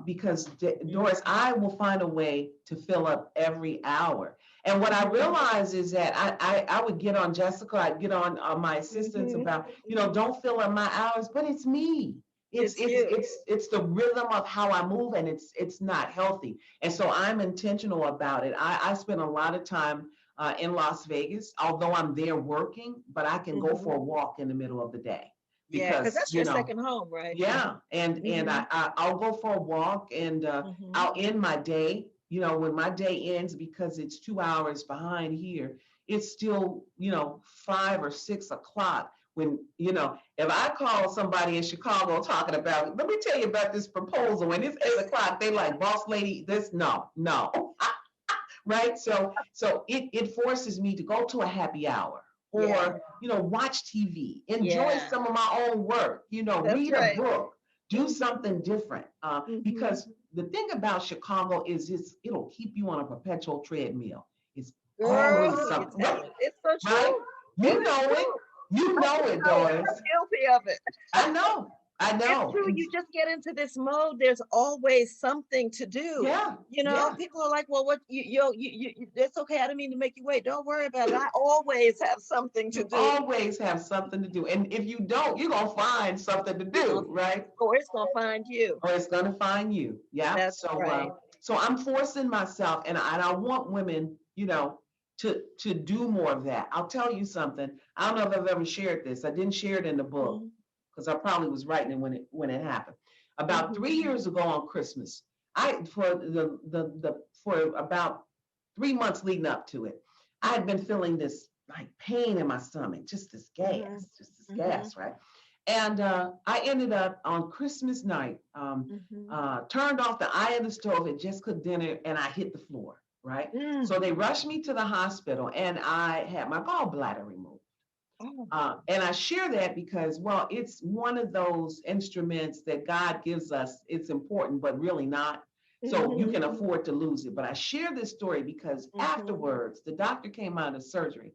S2: Because Doris,
S1: Mhm.
S2: I will find a way to fill up every hour. And what I
S1: Mhm.
S2: realized is that I would get on Jessica, I'd get on my assistants
S1: Mhm.
S2: about, don't fill up my hours, but it's me. It's
S1: It's
S2: it's
S1: you.
S2: it's it's the rhythm of how I move, and it's not healthy. And so I'm intentional about it. I spend a lot of time in Las Vegas, although I'm there working, but I can go for a
S1: Mhm.
S2: walk in the middle of the day
S1: Yeah, because
S2: because
S1: that's your second home, right?
S2: yeah, and
S1: Mhm.
S2: I'll go for a walk and
S1: Mhm.
S2: I'll end my day. When my day ends, because it's 2 hours behind here, it's still 5 or 6 o'clock. When if I call somebody in Chicago talking about, let me tell you about this proposal, and it's 8 o'clock, they like, boss lady, this no, right? So it forces me to go to a happy hour
S1: Yeah.
S2: or watch TV, enjoy
S1: Yeah.
S2: some of my own work,
S1: That's
S2: read a
S1: right.
S2: book, do
S1: Mhm.
S2: something different.
S1: Mhm.
S2: Because the thing about Chicago is it'll keep you on a perpetual treadmill. It's always
S1: Girl, you
S2: something,
S1: tell it. It's so
S2: right?
S1: true. It
S2: You
S1: is
S2: know it.
S1: true.
S2: You
S1: I
S2: know
S1: just
S2: it,
S1: know it.
S2: Doris.
S1: I'm guilty of it.
S2: I know. I
S1: It's
S2: know.
S1: true. You just get into this mode. There's always something to do.
S2: Yeah, yeah.
S1: People are like, well, what it's okay. I didn't mean to make you wait. Don't worry about it. I always have something to
S2: You
S1: do.
S2: always have something to do. And if you don't, you're going to find something to
S1: You're
S2: do,
S1: gonna,
S2: right?
S1: or it's gonna find you.
S2: Or it's going to find you. Yeah.
S1: That's
S2: So
S1: right.
S2: so I'm forcing myself, and I want women, to do more of that. I'll tell you something. I don't know if I've ever shared this. I didn't share it in the book
S1: Mhm.
S2: because I probably was writing it when it happened. About
S1: Mhm.
S2: 3 years ago on Christmas, I for about 3 months leading up to it, I had been feeling this like pain in my stomach,
S1: Mhm.
S2: just this
S1: Mhm.
S2: gas, right? And I ended up on Christmas night,
S1: Mhm.
S2: turned off the eye of the stove, had just cooked dinner, and I hit the floor, right? So
S1: Mm.
S2: they rushed me to the hospital, and I had my gallbladder removed.
S1: Oh.
S2: And I share that because, well, it's one of those instruments that God gives us. It's important, but really not. So you
S1: Mhm.
S2: can afford to lose it. But I share this story because
S1: Mhm.
S2: afterwards, the doctor came out of surgery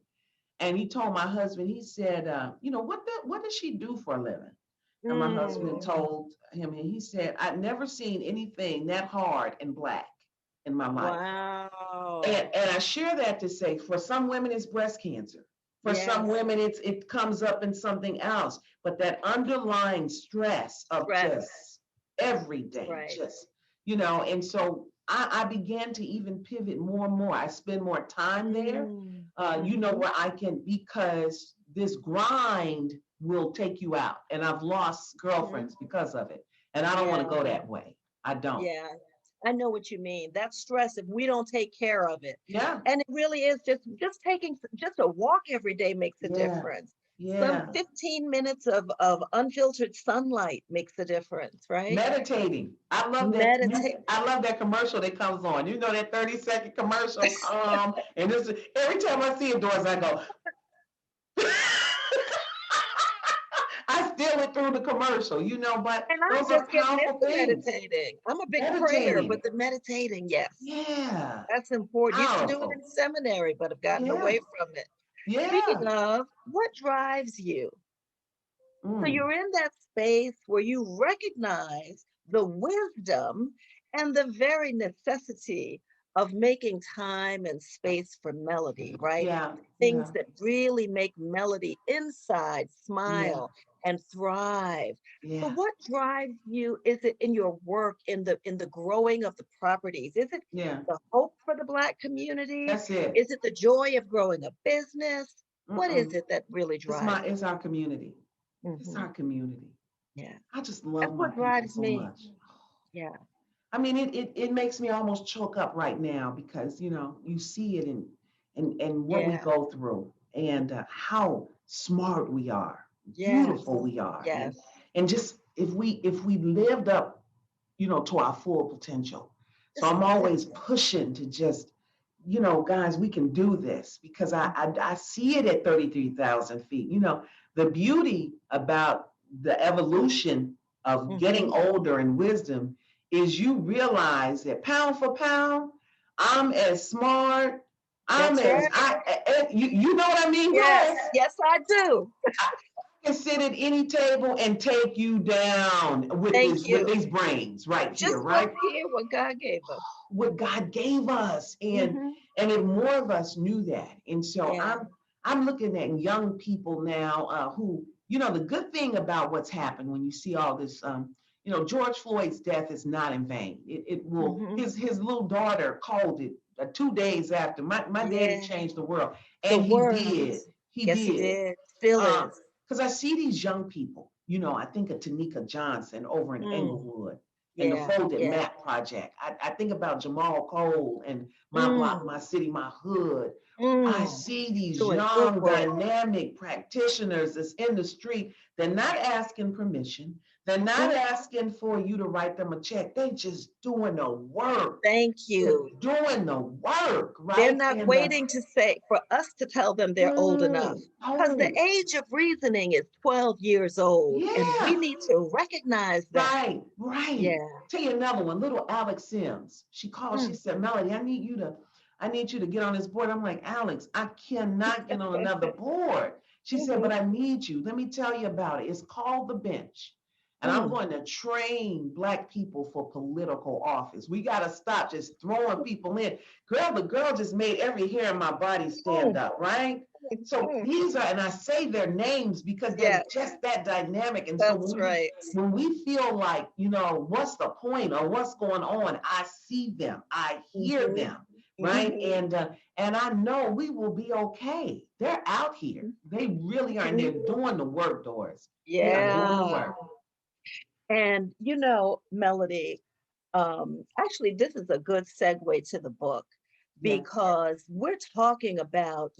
S2: and he told my husband, he said, what does she do for a living? And my husband
S1: Mm.
S2: told him, and he said, I've never seen anything that hard and black in my life.
S1: Wow.
S2: And I share that to say, for some women, it's breast cancer. For some
S1: Yes.
S2: women, it comes up in something else. But that underlying stress of
S1: Stress.
S2: just every
S1: That's
S2: day,
S1: right.
S2: and so I began to even pivot more and more. I spend more time there,
S1: Mm. Mhm.
S2: where I can, because this grind will take you out. And I've lost girlfriends because of it. And I don't want to go that way. I don't.
S1: Yeah, I know what you mean. That stress, if we don't take care of it.
S2: Yeah.
S1: And it really is just taking just a walk every day makes a
S2: Yeah.
S1: difference. Some
S2: Yeah.
S1: 15 minutes of unfiltered sunlight makes a difference, right?
S2: Meditating. I love that.
S1: Meditate.
S2: I love that commercial that comes on. You know that 30-second commercial. And this every time I see it, Doris, I go. I steal it through the commercial, but
S1: And I'm
S2: those are
S1: just getting
S2: powerful
S1: into
S2: things.
S1: meditating. I'm a big prayer,
S2: Meditating.
S1: but the meditating, yes.
S2: Yeah.
S1: That's important. Used to do it
S2: Powerful.
S1: in seminary, but I've gotten
S2: Yeah.
S1: away from it. Speaking
S2: Yeah.
S1: of, what drives you? So
S2: Mm.
S1: you're in that space where you recognize the wisdom and the very necessity of making time and space for melody, right?
S2: Yeah.
S1: Things
S2: Yeah.
S1: that really make melody inside
S2: Yeah.
S1: smile and thrive. So
S2: Yeah.
S1: what drives you? Is it in your work, in the growing of the properties? Is it
S2: Yeah.
S1: the hope for the Black community?
S2: That's it.
S1: Is it the joy of growing a business? What is
S2: Mm-mm.
S1: it that really drives
S2: It's our community.
S1: you?
S2: It's our community.
S1: Yeah.
S2: I just
S1: That's
S2: love my
S1: what
S2: people
S1: drives
S2: so
S1: me.
S2: much.
S1: Yeah.
S2: I mean, it makes me almost choke up right now because you see it and what we
S1: Yeah.
S2: go through and how smart we are,
S1: Yes.
S2: beautiful we are,
S1: Yes.
S2: and just if we lived up, to our full potential. So
S1: Just
S2: I'm always
S1: listen.
S2: pushing to just, guys, we can do this because I see it at 33,000 feet. The beauty about the evolution of getting
S1: Mm-hmm.
S2: older and wisdom is you realize that pound for pound, I'm as smart.
S1: That's right.
S2: You know what I mean,
S1: Yes.
S2: Doris?
S1: Yes, I do.
S2: I can sit at any table and take you down with
S1: Thank
S2: this with
S1: you.
S2: these brains right
S1: Just
S2: here,
S1: what
S2: right?
S1: here, what God gave us.
S2: What God gave us, and
S1: Mm-hmm.
S2: and if more of us knew that, and so
S1: Yeah.
S2: I'm looking at young people now who, the good thing about what's happened when you see all this, George Floyd's death is not in vain. It will.
S1: Mm-hmm.
S2: His little daughter called it 2 days after my daddy
S1: Yeah.
S2: changed the world,
S1: The
S2: and he did.
S1: words.
S2: He
S1: Yes, he
S2: did.
S1: did. Still is.
S2: Because I see these young people, I think of Tanika Johnson over in
S1: Mm.
S2: Englewood and the
S1: Yeah.
S2: Folded
S1: Yeah.
S2: Map Project. I think about Jamal Cole and My Block,
S1: Mm.
S2: My City, My Hood. I
S1: Mm.
S2: see these
S1: Doing good
S2: young,
S1: work.
S2: dynamic practitioners that's in the street. They're not asking permission. They're not
S1: Mm.
S2: asking for you to write them a check. They just doing the work.
S1: Thank
S2: They're
S1: you.
S2: doing the work,
S1: They're
S2: right?
S1: not
S2: And
S1: waiting to say for us to tell them they're old enough. Because the
S2: oh,
S1: age of reasoning is 12 years old, and we
S2: yeah.
S1: need to recognize that.
S2: Right, right.
S1: Yeah.
S2: Tell you another one, little Alex Sims. She called, she
S1: Mm.
S2: said, Melody, I need you to get on this board. I'm like, Alex, I cannot get on another board. She said, but
S1: Mhm.
S2: I need you. Let me tell you about it. It's called The Bench. And I'm
S1: Mm.
S2: going to train Black people for political office. We got to stop just throwing people in. Girl, the girl just made every hair in my body stand
S1: Mm.
S2: up, right? So
S1: Mm.
S2: these are, and I say their names because they're
S1: Yes,
S2: just that dynamic. And so
S1: that's right.
S2: when we feel like, what's the point or what's going on, I see them, I hear
S1: Hmm.
S2: them, right?
S1: Hmm.
S2: And I know we will be okay. They're out here. They really are, and they're doing the work, Doris. They are doing the
S1: Yeah.
S2: work.
S1: And Melody, actually, this is a good segue to the book
S2: Yeah.
S1: because we're talking about,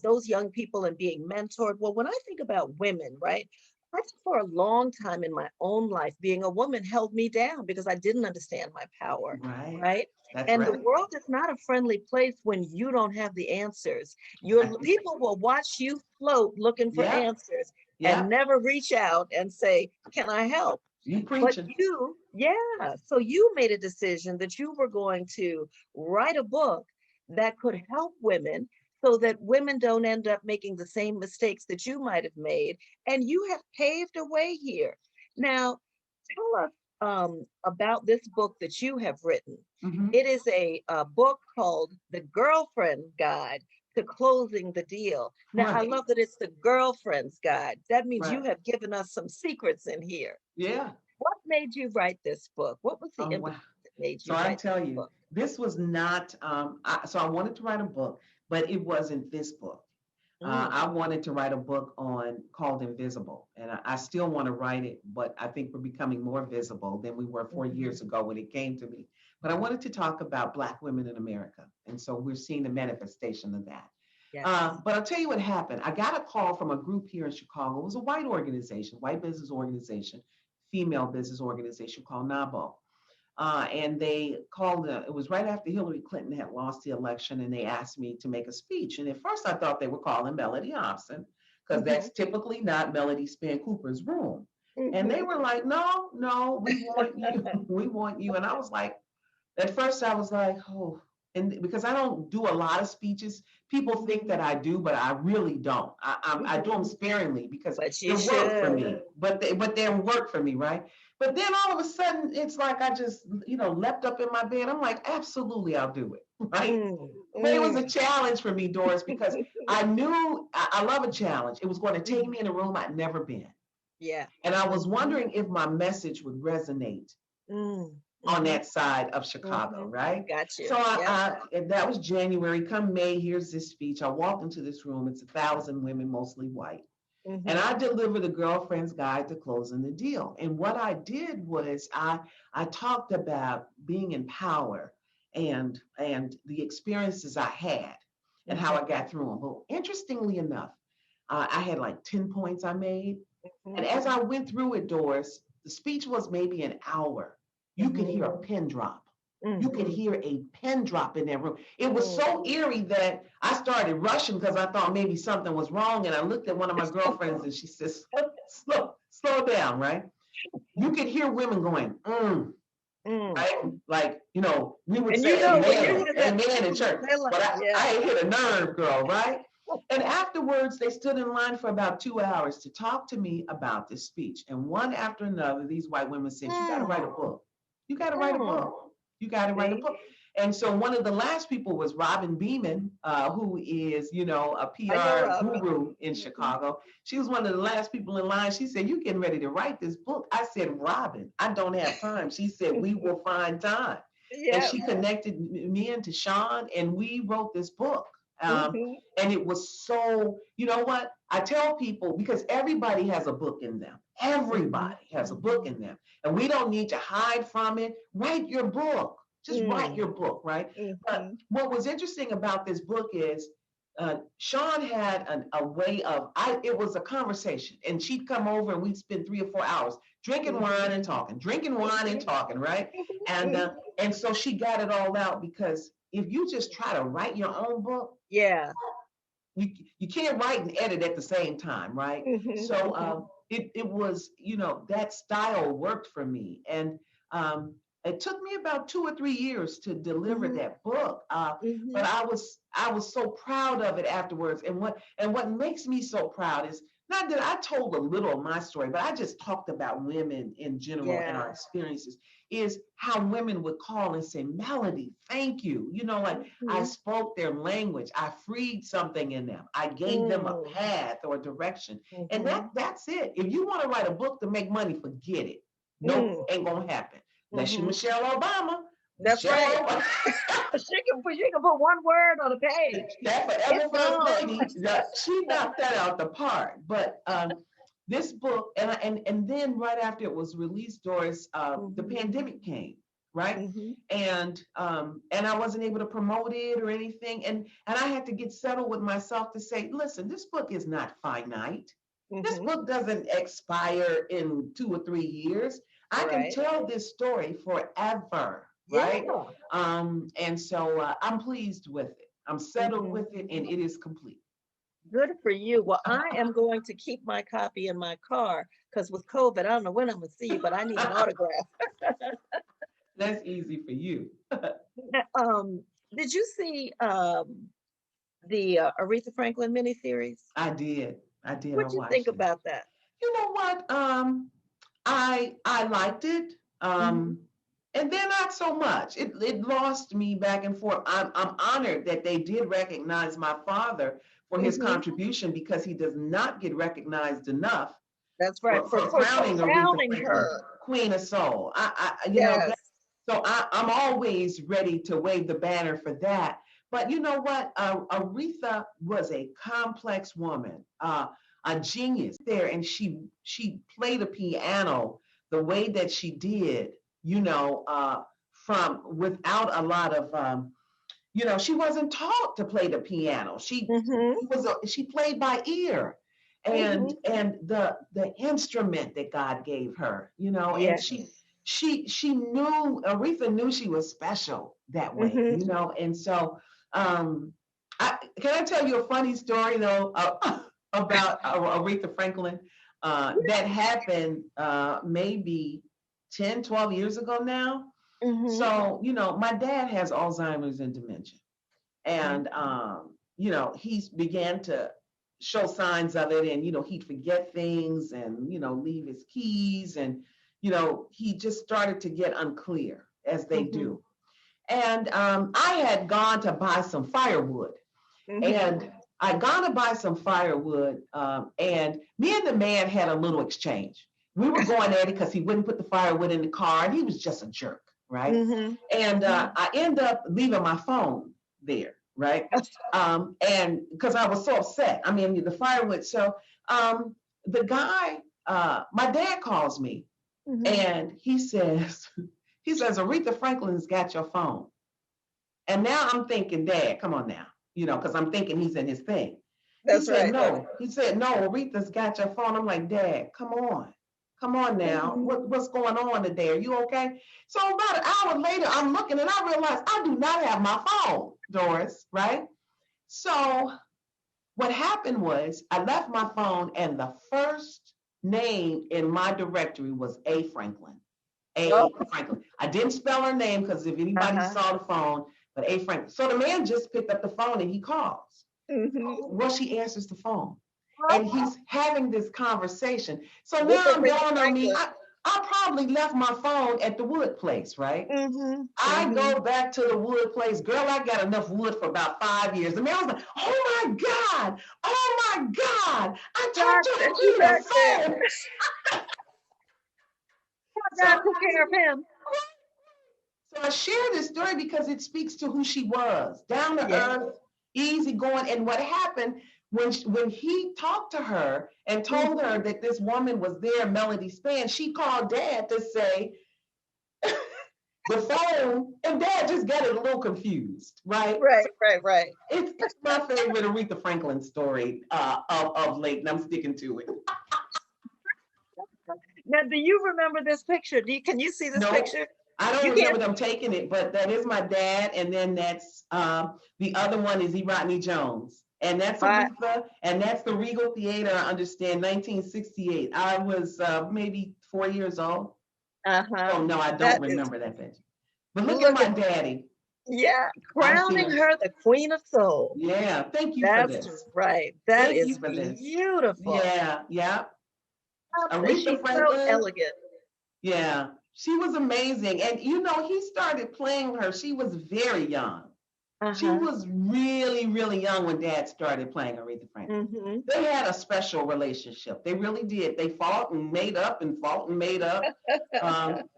S1: those young people and being mentored. Well, when I think about women, right? I think for a long time in my own life, being a woman held me down because I didn't understand my power,
S2: Right.
S1: right?
S2: That's
S1: And the
S2: right.
S1: world is not a friendly place when you don't have the answers. Your people will watch you float looking for
S2: Yep.
S1: answers and
S2: Yep.
S1: never reach out and say, "Can I help?"
S2: You
S1: But
S2: preaching.
S1: so you made a decision that you were going to write a book that could help women so that women don't end up making the same mistakes that you might have made. And you have paved a way here. Now, tell us about this book that you have written.
S2: Hmm.
S1: It is a book called The Girlfriend's Guide to Closing the Deal. Now, I
S2: Right.
S1: love that it's the girlfriend's guide. That means you
S2: Right.
S1: have given us some secrets in here.
S2: Yeah.
S1: What made you write this book? What was the
S2: Oh,
S1: impetus
S2: wow.
S1: that made
S2: So
S1: you
S2: I
S1: write
S2: tell
S1: this
S2: you,
S1: book?
S2: this was not, so I wanted to write a book, but it wasn't this book. I wanted to write a book called Invisible, and I still want to write it, but I think we're becoming more visible than we were 4 years ago when it came to me. But I wanted to talk about Black women in America, and so we're seeing the manifestation of that.
S1: Yes.
S2: But I'll tell you what happened. I got a call from a group here in Chicago. It was a white organization, white business organization, female business organization called NABO. And they called, it was right after Hillary Clinton had lost the election, and they asked me to make a speech. And at first I thought they were calling Melody Hobson, because that's typically not Melody Spann Cooper's room. And they were like, no, we want you. We want you. And I was like, at first I was like, oh, and because I don't do a lot of speeches, people think that I do, but I really don't. I do them sparingly because they work for me, but they work for me, right? But then all of a sudden, it's like I just, leapt up in my bed. I'm like, absolutely, I'll do it, right? But it was a challenge for me, Doris, because I knew I love a challenge. It was going to take me in a room I'd never been.
S1: Yeah.
S2: And I was wondering if my message would resonate on that side of Chicago, right?
S1: Gotcha.
S2: So that was January. Come May, here's this speech. I walked into this room. It's 1,000 women, mostly white. And I delivered the girlfriend's guide to closing the deal. And what I did was I talked about being in power and the experiences I had and how I got through them. But interestingly enough, I had like 10 points I made. And as I went through it, Doris, the speech was maybe an hour. You could hear a pin drop. You could hear a pin drop in that room. It was so eerie that I started rushing because I thought maybe something was wrong. And I looked at one of my girlfriends and she says, slow down, right? You could hear women going, right? Like, we would say amen in church. But I hit a nerve, girl, right? And afterwards, they stood in line for about 2 hours to talk to me about this speech. And one after another, these white women said, you got to write a book. You got to write a book. You got to write a book. And so one of the last people was Robin Beeman, who is, a PR guru in Chicago. She was one of the last people in line. She said, you getting ready to write this book. I said, Robin, I don't have time. She said, we will find time. And she connected me and to Sean, and we wrote this book. And it was so, you know what? I tell people, because everybody has a book in them. Everybody has a book in them. And we don't need to hide from it. Write your book. Just write your book, right? But what was interesting about this book is Sean had a way of, it was a conversation. And she'd come over and we'd spend 3 or 4 hours drinking wine and talking, right? And so she got it all out, because if you just try to write your own book, you can't write and edit at the same time, right? So it was, that style worked for me. And it took me about 2 or 3 years to deliver that book. But I was so proud of it afterwards. And what makes me so proud is not that I told a little of my story, but I just talked about women in general and our experiences, is how women would call and say, Melody, thank you. I spoke their language. I freed something in them. I gave them a path or direction. And that's it. If you want to write a book to make money, forget it. Nope, ain't going to happen. Unless you Michelle Obama.
S1: That's right. she can put one word on a page.
S2: That forever first lady, she knocked that out the park. But this book, and then right after it was released, Doris, the pandemic came, right? And I wasn't able to promote it or anything. And I had to get settled with myself to say, listen, this book is not finite. This book doesn't expire in 2 or 3 years. I can tell this story forever, right? And so I'm pleased with it. I'm settled with it, and it is complete.
S1: Good for you. Well, I am going to keep my copy in my car, because with COVID, I don't know when I'm going to see you, but I need an autograph.
S2: That's easy for you.
S1: Did you see the Aretha Franklin miniseries?
S2: I did. What
S1: did you think about that?
S2: You know what? I liked it. And then not so much. It lost me back and forth. I'm honored that they did recognize my father for his contribution, because he does not get recognized enough.
S1: That's right. For crowning her
S2: Queen of Soul. So I'm always ready to wave the banner for that. But you know what? Aretha was a complex woman, a genius there, and she played the piano the way that she did, you know, from without a lot of, you know, she wasn't taught to play the piano. She played by ear, and the instrument that God gave her, you know, and
S1: Yes.
S2: she knew, Aretha knew she was special that way, you know, and so can I tell you a funny story though about Aretha Franklin that happened maybe 10, 12 years ago now. So, you know, my dad has Alzheimer's and dementia. And, you know, he's began to show signs of it, and, you know, he'd forget things and, you know, leave his keys. And, you know, he just started to get unclear as they do. And I had gone to buy some firewood. And I'd gone to buy some firewood. And me and the man had a little exchange. We were going at it because he wouldn't put the firewood in the car, and he was just a jerk, right? And I end up leaving my phone there, right? And because I was so upset. I mean, the firewood. So the guy, my dad calls me, and he says, Aretha Franklin's got your phone. And now I'm thinking, Dad, come on now, you know, because I'm thinking he's in his thing. He said, no. He said, no, Aretha's got your phone. I'm like, Dad, come on now. What's going on today? Are you okay? So about an hour later, I'm looking and I realize I do not have my phone, Doris, right? So what happened was I left my phone, and the first name in my directory was A. Franklin. Franklin. I didn't spell her name because if anybody saw the phone, but A. Franklin. So the man just picked up the phone and he calls. Well, she answers the phone. And he's having this conversation. So now I'm dawned on me, I probably left my phone at the wood place, right? I go back to the wood place. Girl, I got enough wood for about 5 years. The man was like, oh my God, I talked to Aretha phone.
S1: God took care of him.
S2: So I share this story because it speaks to who she was, down to earth, easy going. And what happened when he talked to her and told her that this woman was there, Melody Spann, she called Dad to say the phone, and Dad just got it a little confused, right?
S1: Right.
S2: It's my favorite Aretha Franklin story of late, and I'm sticking to it.
S1: Now, do you remember this picture? Can you see this picture?
S2: I don't remember them taking it, but that is my dad, and then that's the other one is Rodney Jones, and that's Aretha, and that's the Regal Theater. I understand, 1968. I was maybe 4 years old. Oh no, I don't remember that picture. But look at my daddy.
S1: Yeah, crowning her the Queen of Soul.
S2: Yeah, thank you for this.
S1: That's right. That is beautiful.
S2: Yeah.
S1: Aretha Franklin, so elegant.
S2: Yeah, she was amazing. And you know, he started playing her. She was very young. She was really, really young when Dad started playing Aretha Franklin. They had a special relationship. They really did. They fought and made up and fought and made up.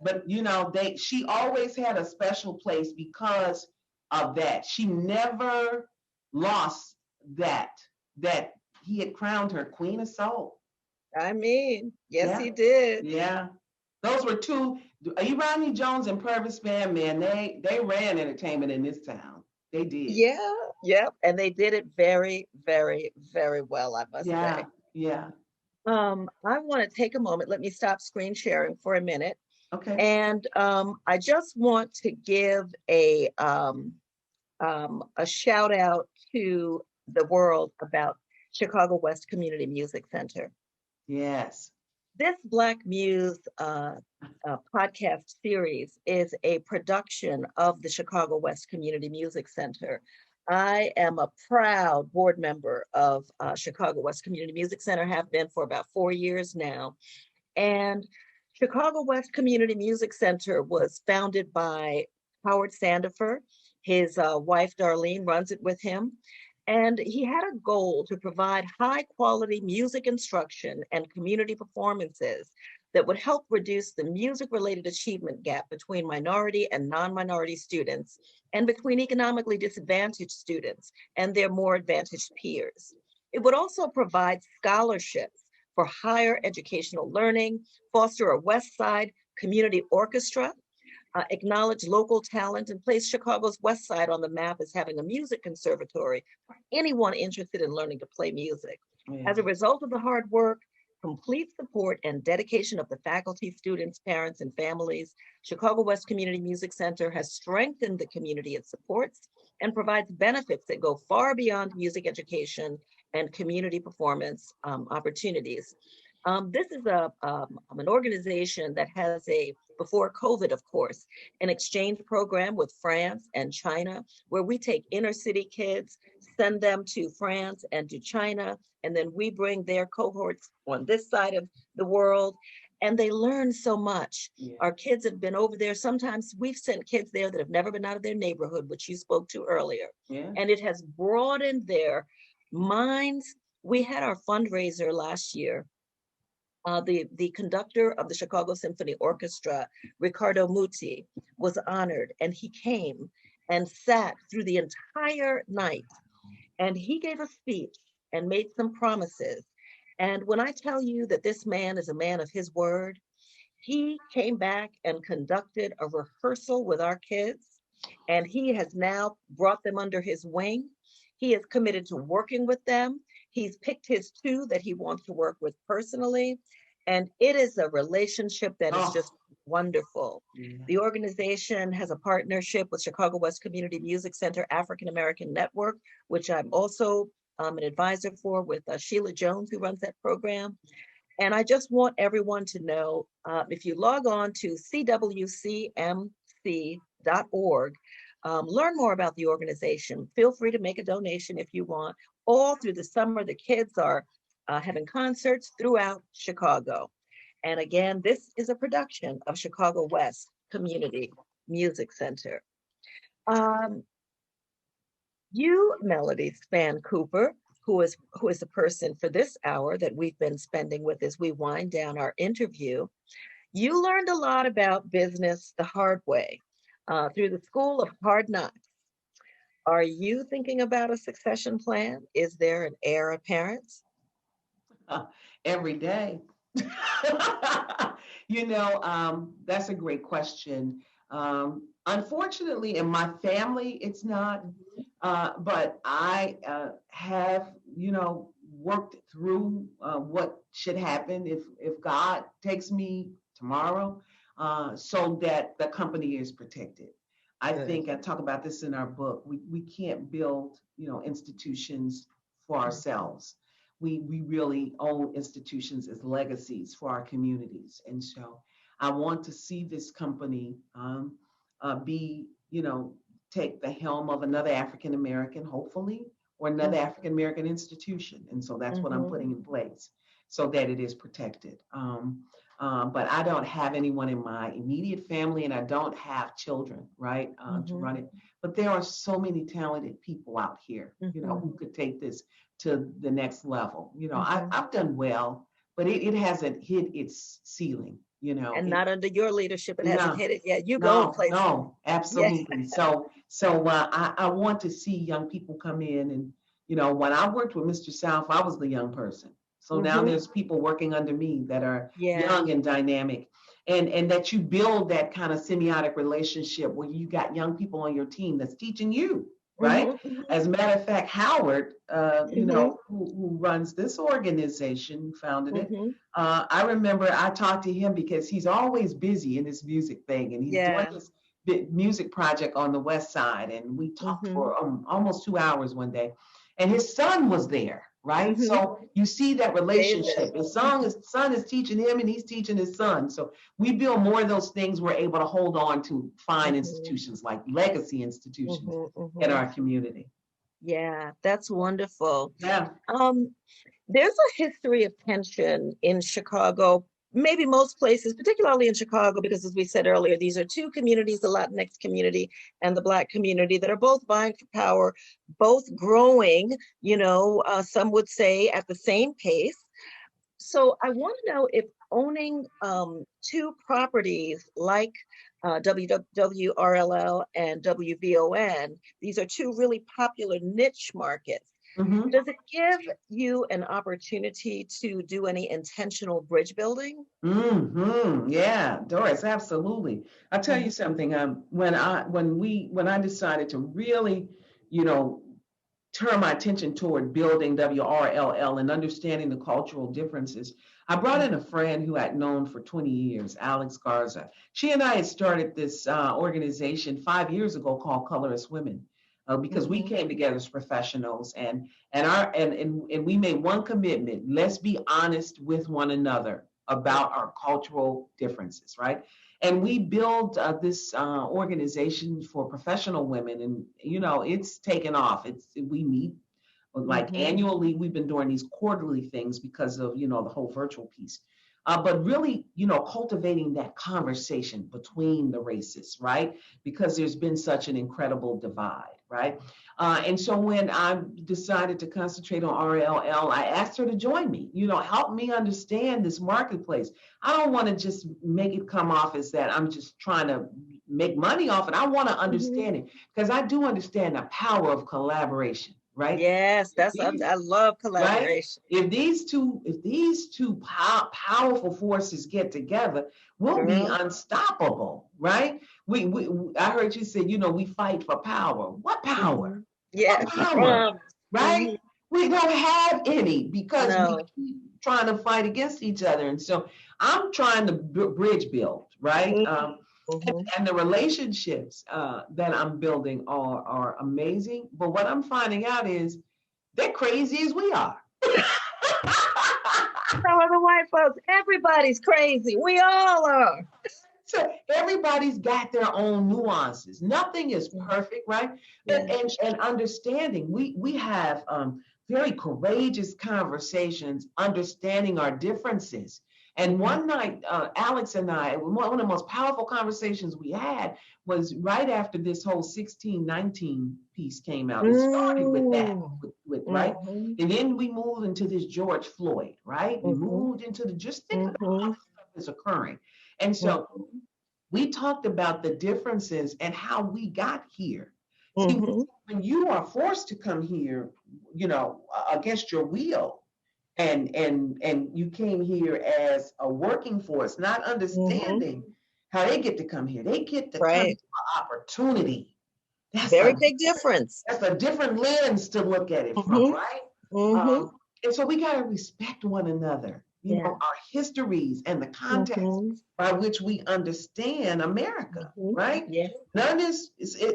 S2: But you know, she always had a special place because of that. She never lost that he had crowned her Queen of Soul.
S1: I mean, yes, he did.
S2: Yeah. Those were two, Rodney Jones and Purvis Spann, man, they ran entertainment in this town. They did.
S1: Yeah. And they did it very, very, very well, I must say.
S2: Yeah.
S1: I want to take a moment. Let me stop screen sharing for a minute.
S2: Okay.
S1: And I just want to give a shout out to the world about Chicago West Community Music Center.
S2: Yes.
S1: This Black Muse podcast series is a production of the Chicago West Community Music Center. I am a proud board member of Chicago West Community Music Center, have been for about 4 years now. And Chicago West Community Music Center was founded by Howard Sandifer. His wife, Darlene, runs it with him. And he had a goal to provide high quality music instruction and community performances that would help reduce the music-related achievement gap between minority and non-minority students and between economically disadvantaged students and their more advantaged peers. It would also provide scholarships for higher educational learning, foster a West Side community orchestra, acknowledge local talent, and place Chicago's West Side on the map as having a music conservatory for anyone interested in learning to play music.
S2: Yeah.
S1: As a result of the hard work, complete support, and dedication of the faculty, students, parents, and families, Chicago West Community Music Center has strengthened the community it supports and provides benefits that go far beyond music education and community performance opportunities. This is an organization that has before COVID, of course, an exchange program with France and China, where we take inner city kids, send them to France and to China, and then we bring their cohorts on this side of the world, and they learn so much.
S2: Yeah.
S1: Our kids have been over there. Sometimes we've sent kids there that have never been out of their neighborhood, which you spoke to earlier.
S2: Yeah.
S1: And it has broadened their minds. We had our fundraiser last year. The conductor of the Chicago Symphony Orchestra, Riccardo Muti, was honored, and he came and sat through the entire night, and he gave a speech and made some promises. And when I tell you that this man is a man of his word, he came back and conducted a rehearsal with our kids, and he has now brought them under his wing. He is committed to working with them. He's picked his two that he wants to work with personally. And it is a relationship that is just wonderful. Yeah. The organization has a partnership with Chicago West Community Music Center African American Network, which I'm also an advisor for with Sheila Jones, who runs that program. And I just want everyone to know, if you log on to cwcmc.org, learn more about the organization. Feel free to make a donation if you want. All through the summer, the kids are having concerts throughout Chicago. And again, this is a production of Chicago West Community Music Center. You, Melody Spann Cooper, who is the person for this hour that we've been spending with as we wind down our interview, you learned a lot about business the hard way through the School of Hard Knocks. Are you thinking about a succession plan? Is there an heir apparent?
S2: Every day. That's a great question. Unfortunately, in my family, it's not, but I have, worked through what should happen if God takes me tomorrow, so that the company is protected. I think I talk about this in our book. We can't build, institutions for ourselves. We really own institutions as legacies for our communities. And so I want to see this company take the helm of another African-American, hopefully, or another African-American institution. And so that's what I'm putting in place so that it is protected. But I don't have anyone in my immediate family, and I don't have children, right, to run it. But there are so many talented people out here, who could take this to the next level. I've done well, but it hasn't hit its ceiling,
S1: And not under your leadership, it hasn't hit it yet. You go places.
S2: No, absolutely. Yeah. So I want to see young people come in, and when I worked with Mr. South, I was the young person. So now there's people working under me that are young and dynamic, and that you build that kind of semiotic relationship where you got young people on your team that's teaching you, right? As a matter of fact, Howard, who runs this organization, founded it. I remember I talked to him because he's always busy in this music thing, and he's doing this music project on the West Side, and we talked for almost 2 hours one day, and his son was there. Right. So you see that relationship. His son is teaching him, and he's teaching his son. So we build more of those things. We're able to hold on to fine institutions, like legacy institutions in our community.
S1: Yeah, that's wonderful.
S2: Yeah.
S1: There's a history of tension in Chicago, maybe most places, particularly in Chicago, because as we said earlier, these are two communities, the Latinx community and the Black community, that are both vying for power, both growing, some would say at the same pace. So I want to know if owning two properties like WWRLL and WVON, these are two really popular niche markets.
S2: Mhm.
S1: Does it give you an opportunity to do any intentional bridge building?
S2: Yeah, Doris, absolutely. I'll tell you
S1: Mhm,
S2: something. When I decided to really, you know, turn my attention toward building WRLL and understanding the cultural differences, I brought in a friend who I'd known for 20 years, Alex Garza. She and I had started this organization 5 years ago called Colorist Women. Because we
S1: mhm,
S2: came together as professionals and we made one commitment: let's be honest with one another
S1: mhm,
S2: about our cultural differences, right? And we built this organization for professional women, and it's taken off. We meet like
S1: mhm,
S2: annually. We've been doing these quarterly things because of the whole virtual piece. But really, cultivating that conversation between the races, right? Because there's been such an incredible divide, right? And so when I decided to concentrate on RLL, I asked her to join me, help me understand this marketplace. I don't want to just make it come off as that I'm just trying to make money off it. I want to
S1: mhm.
S2: understand it because I do understand the power of collaboration, right?
S1: Yes, I love
S2: Right?
S1: collaboration.
S2: If these two powerful forces get together, we'll be
S1: Girl.
S2: unstoppable, right? I heard you say, we fight for power. What power?
S1: Mhm.
S2: What
S1: Yes,
S2: power? Right?
S1: mhm.
S2: We don't have any because we
S1: No.
S2: keep trying to fight against each other. And so I'm trying to bridge build, right?
S1: Mhm,
S2: And,
S1: mhm.
S2: and the relationships that I'm building are amazing. But what I'm finding out is they're crazy as we are.
S1: So are the white folks. Everybody's crazy. We all are.
S2: So everybody's got their own nuances. Nothing is
S1: Mm,
S2: perfect, right? And
S1: yeah.
S2: and understanding. We have very courageous conversations, understanding our differences. And
S1: Mhm,
S2: one night, Alex and I, one of the most powerful conversations we had was right after this whole 1619 piece came out. It started with that,
S1: mm,
S2: with right,
S1: mhm,
S2: and then we moved into this George Floyd, right? We
S1: mhm,
S2: moved into the just thinking about how
S1: mhm,
S2: this stuff is occurring, and so
S1: mhm,
S2: we talked about the differences and how we got here. See,
S1: mhm,
S2: when you are forced to come here, against your will, and you came here as a working force, not
S1: mhm.
S2: understanding how they get to come here. They get to come to
S1: Right.
S2: an opportunity. That's
S1: Very
S2: a
S1: big difference.
S2: that's a different lens to look at it from,
S1: Mhm,
S2: right?
S1: mhm.
S2: And so we got to respect one another,
S1: Yeah.
S2: our histories and the context
S1: Mhm,
S2: by which we understand America,
S1: mhm.
S2: right?
S1: Yeah.
S2: None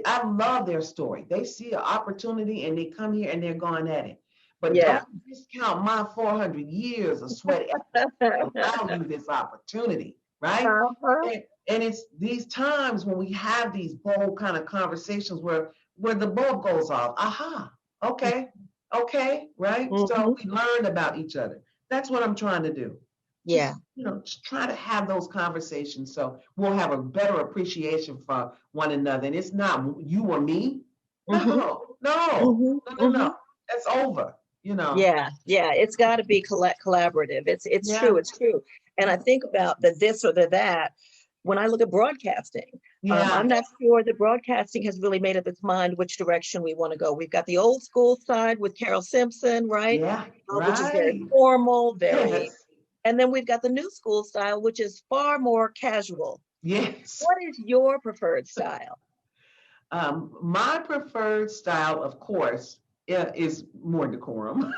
S2: I love their story. They see an opportunity and they come here and they're going at it. But
S1: Yeah.
S2: don't discount my 400 years of sweat to allow you this opportunity, right?
S1: Uh-huh.
S2: And it's these times when we have these bold kind of conversations where the bulb goes off. Aha, okay, okay, right? So
S1: Mhm.
S2: we learn about each other. That's what I'm trying to do.
S1: Yeah.
S2: Just try to have those conversations so we'll have a better appreciation for one another. And it's not you or me. No,
S1: Mhm,
S2: no,
S1: mhm,
S2: no, no, no.
S1: mhm.
S2: That's over,
S1: Yeah, yeah, it's got to be collaborative. It's
S2: Yeah,
S1: true, it's true. And I think about the this or the that when I look at broadcasting.
S2: yeah,
S1: I'm not sure that broadcasting has really made up its mind which direction we want to go. We've got the old school side with Carol Simpson, right?
S2: yeah,
S1: Which is very
S2: right.
S1: formal, very,
S2: Yes,
S1: and then we've got the new school style, which is far more casual.
S2: yes.
S1: What is your preferred style?
S2: My preferred style, of course, is more decorum.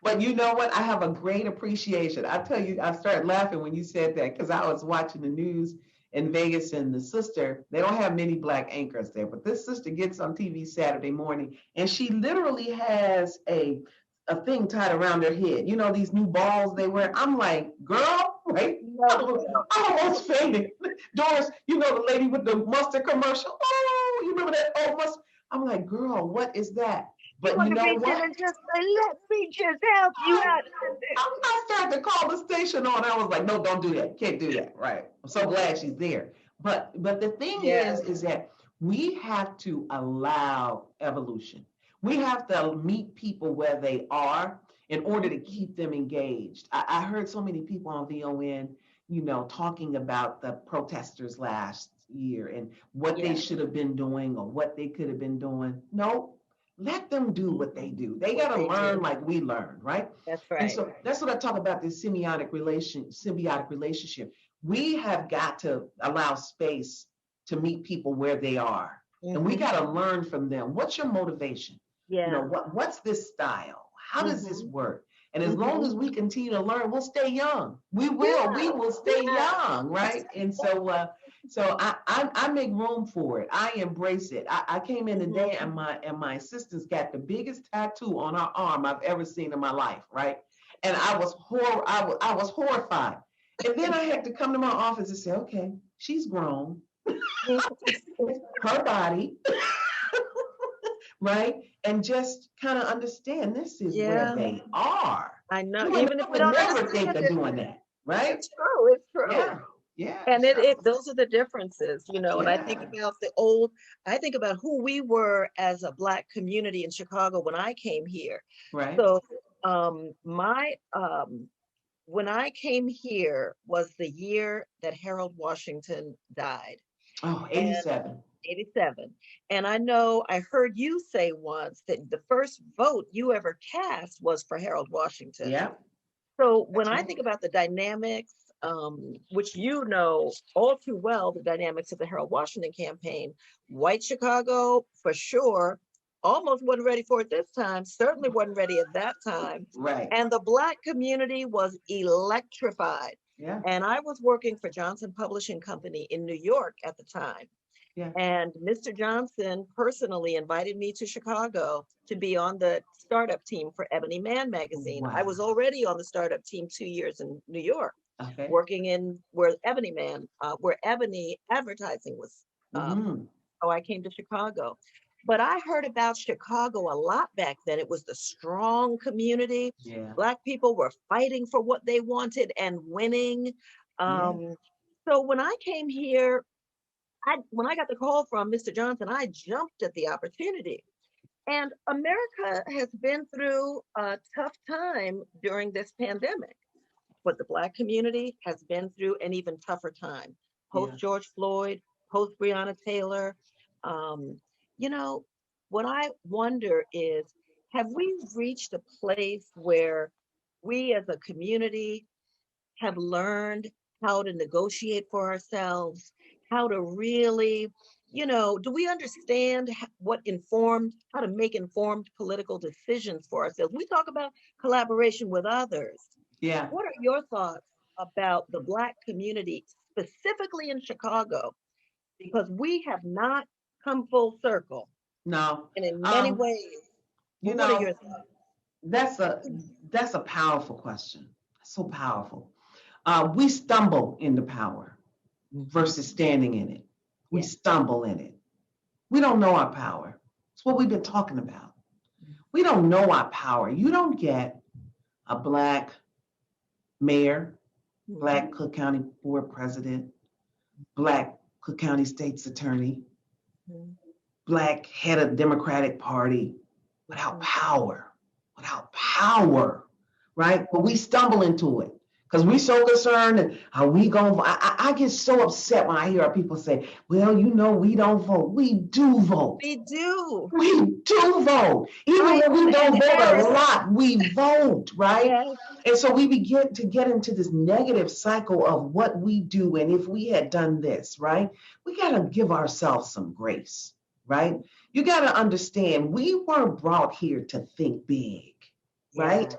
S2: But you know what? I have a great appreciation. I tell you, I started laughing when you said that because I was watching the news in Vegas, and the sister, they don't have many black anchors there, but this sister gets on TV Saturday morning and she literally has a thing tied around their head. You know, these new balls they wear. I'm like, girl, right?
S1: No,
S2: I almost fainted. Doris, the lady with the mustard commercial. Oh, you remember that old mustard? I'm like, girl, what is that?
S1: you
S2: But
S1: want
S2: you
S1: to
S2: know
S1: reach in
S2: what?
S1: and just say, let me just help you
S2: I,
S1: out.
S2: I started to call the station on. I was like, no, don't do that. Can't do that. Right. I'm so glad she's there. But the thing
S1: Yeah.
S2: is that we have to allow evolution. We have to meet people where they are in order to keep them engaged. I heard so many people on VON, talking about the protesters last year and what they should have been doing or what they could have been doing. No, let them do what they do. They got to learn like we learned, right?
S1: That's right.
S2: And so that's what I talk about, this symbiotic relationship. We have got to allow space to meet people where they are. And we got to learn from them. What's your motivation?
S1: Yeah.
S2: What's this style? How does this work? And as long as we continue to learn, we'll stay young. We will stay young, right? And so I make room for it. I embrace it. I came in today and my assistant's got the biggest tattoo on her arm I've ever seen in my life, right? And I was horrified. And then I had to come to my office and say, okay, she's grown. Her body. Right? And just kind of understand this is where they are.
S1: I know.
S2: Even if we don't never think of doing that, right?
S1: It's true. It's true.
S2: Yeah.
S1: And those are the differences, and I think about who we were as a Black community in Chicago when I came here.
S2: Right.
S1: So when I came here was the year that Harold Washington died.
S2: Oh, 87.
S1: 87. And I heard you say once that the first vote you ever cast was for Harold Washington.
S2: Yeah.
S1: So when I think about the dynamics, which all too well, the dynamics of the Harold Washington campaign, white Chicago, for sure, almost wasn't ready for it this time, certainly wasn't ready at that time.
S2: Right.
S1: And the Black community was electrified.
S2: Yeah.
S1: And I was working for Johnson Publishing Company in New York at the time.
S2: Yeah.
S1: And Mr. Johnson personally invited me to Chicago to be on the startup team for Ebony Man magazine.
S2: Wow.
S1: I was already on the startup team 2 years in New York,
S2: okay.
S1: working in where Ebony advertising was. So I came to Chicago. But I heard about Chicago a lot back then. It was the strong community.
S2: Yeah.
S1: Black people were fighting for what they wanted and winning. So when I came here, when I got the call from Mr. Johnson, I jumped at the opportunity. And America has been through a tough time during this pandemic, but the Black community has been through an even tougher time. Post George Floyd, post Breonna Taylor. What I wonder is, have we reached a place where we as a community have learned how to negotiate for ourselves, how to really, do we understand how to make informed political decisions for ourselves? We talk about collaboration with others.
S2: Yeah.
S1: What are your thoughts about the Black community, specifically in Chicago? Because we have not come full circle.
S2: No.
S1: And in many ways, what are your thoughts?
S2: That's a powerful question. So powerful. We stumble into power versus standing in it. We stumble in it. We don't know our power. It's what we've been talking about. We don't know our power. You don't get a Black mayor, Black Cook County board president, Black Cook County state's attorney, Black head of Democratic Party without power, right? But we stumble into it because we're so concerned and are we going to vote? I get so upset when I hear people say, well, we don't vote. We do vote.
S1: We do.
S2: We do vote. Even when we don't vote a lot, we vote, right? Yes. And so we begin to get into this negative cycle of what we do. And if we had done this, right, we got to give ourselves some grace. Right? You got to understand, we weren't brought here to think big, right?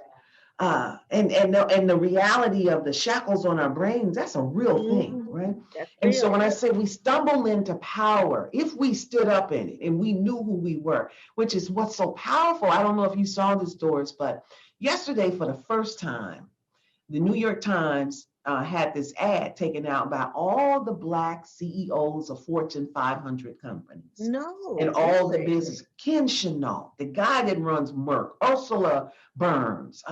S2: And the reality of the shackles on our brains, that's a real thing, right? And so when I say we stumble into power, if we stood up in it and we knew who we were, which is what's so powerful. I don't know if you saw this, Doris, but yesterday for the first time, the New York Times had this ad taken out by all the Black CEOs of Fortune 500 companies.
S1: No.
S2: And all the business. Ken Chenault, the guy that runs Merck, Ursula Burns,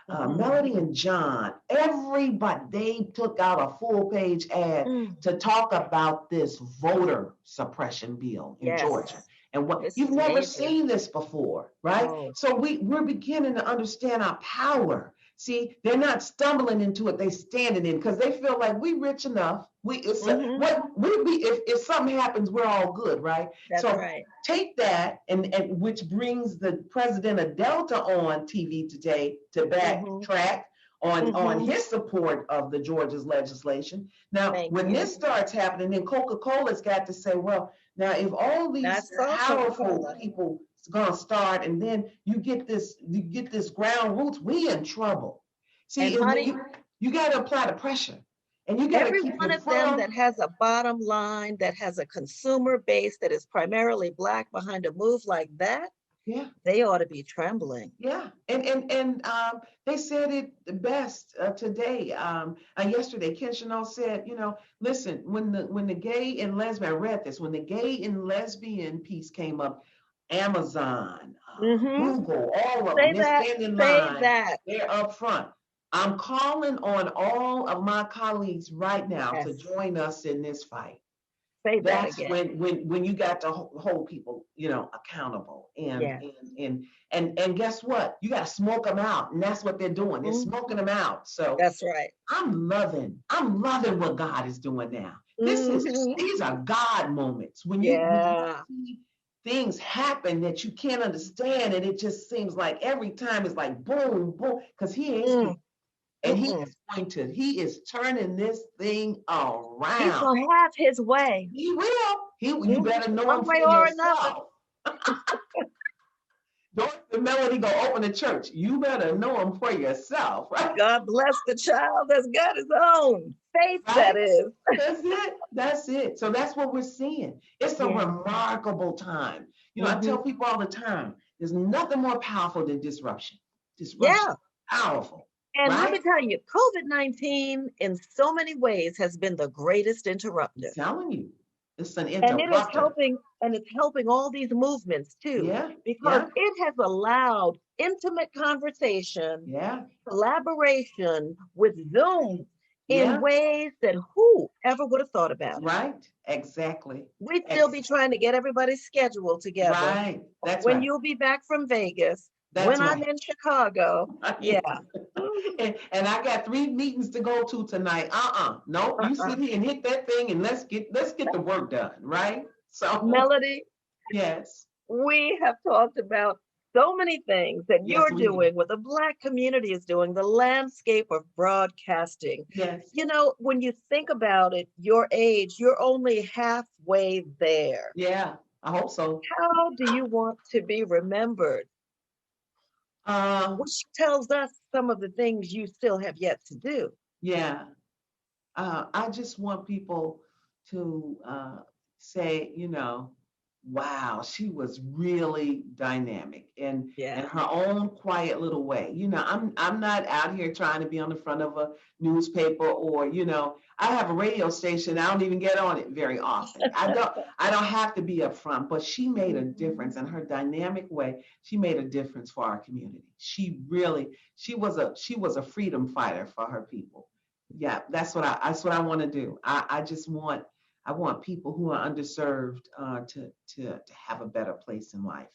S2: Melody and John, everybody, they took out a full page ad to talk about this voter suppression bill in Georgia. and what
S1: This
S2: you've
S1: is
S2: never
S1: major.
S2: seen this before, right?
S1: Oh.
S2: So we're beginning to understand our power. See, they're not stumbling into it; they standing in because they feel like we rich enough. If something happens, we're all good, right?
S1: That's
S2: So
S1: right.
S2: take that, and which brings the president of Delta on TV today to backtrack on his support of the Georgia's legislation. Now,
S1: Thank
S2: when
S1: you.
S2: this starts happening, then Coca-Cola's got to say, well, now if all these
S1: That's so
S2: powerful
S1: Coca-Cola.
S2: people gonna start, and then you get this ground roots, we in trouble. See,
S1: And honey,
S2: you got to apply the pressure, and you got to
S1: every
S2: keep
S1: one
S2: your
S1: of them
S2: firm.
S1: that has a bottom line, that has a consumer base that is primarily Black behind a move like that,
S2: Yeah,
S1: they ought to be trembling.
S2: yeah, and they said it the best today. Yesterday, Ken Chenault said, listen, when the gay and lesbian, I read this, when the gay and lesbian piece came up, Amazon, Google, all of them,
S1: Say
S2: they're
S1: that.
S2: standing in
S1: Say
S2: line,
S1: that.
S2: they're up front. I'm calling on all of my colleagues right now to
S1: Yes.
S2: join us in this fight.
S1: Say that
S2: That's
S1: again.
S2: when you got to hold people, accountable,
S1: Yes.
S2: and guess what? You got to smoke them out, and that's what they're doing. They're smoking them out. So
S1: That's right.
S2: I'm loving what God is doing now. These are God moments when you see things happen that you can't understand, and it just seems like every time it's like boom, boom, because He ain't sleeping. And he is turning this thing around.
S1: He's gonna have his way.
S2: He will. You better know
S1: One
S2: him
S1: way
S2: for
S1: or
S2: yourself. Doris and Melody go open a church. You better know him for yourself, right?
S1: God bless the child that's got his own faith, right? That is.
S2: That's it. So that's what we're seeing. It's a remarkable time. I tell people all the time, there's nothing more powerful than disruption. Powerful.
S1: And
S2: right?
S1: let me tell you, COVID-19 in so many ways has been the greatest interrupter.
S2: I'm telling you, it's an interrupter.
S1: And it's helping all these movements too.
S2: Yeah.
S1: Because it has allowed intimate conversation, collaboration with Zoom in ways that who ever would have thought about it.
S2: Right. Exactly.
S1: We'd still be trying to get everybody's schedule together.
S2: Right. That's
S1: when you'll be back from Vegas. When I'm in Chicago,
S2: and I got 3 meetings to go to tonight. No, you sit here and hit that thing, and let's get the work done, right? So,
S1: Melody,
S2: yes,
S1: we have talked about so many things that you're doing, what the Black community is doing, the landscape of broadcasting.
S2: Yes,
S1: when you think about it, your age, you're only halfway there.
S2: Yeah, I hope so.
S1: How do you want to be remembered? Which tells us some of the things you still have yet to do.
S2: Yeah. I just want people to say, wow, she was really dynamic and in her own quiet little way. I'm not out here trying to be on the front of a newspaper or, I have a radio station. I don't even get on it very often. I don't have to be up front, but she made a difference in her dynamic way. She made a difference for our community. She was a freedom fighter for her people. Yeah, that's what I want to do. I want people who are underserved to have a better place in life.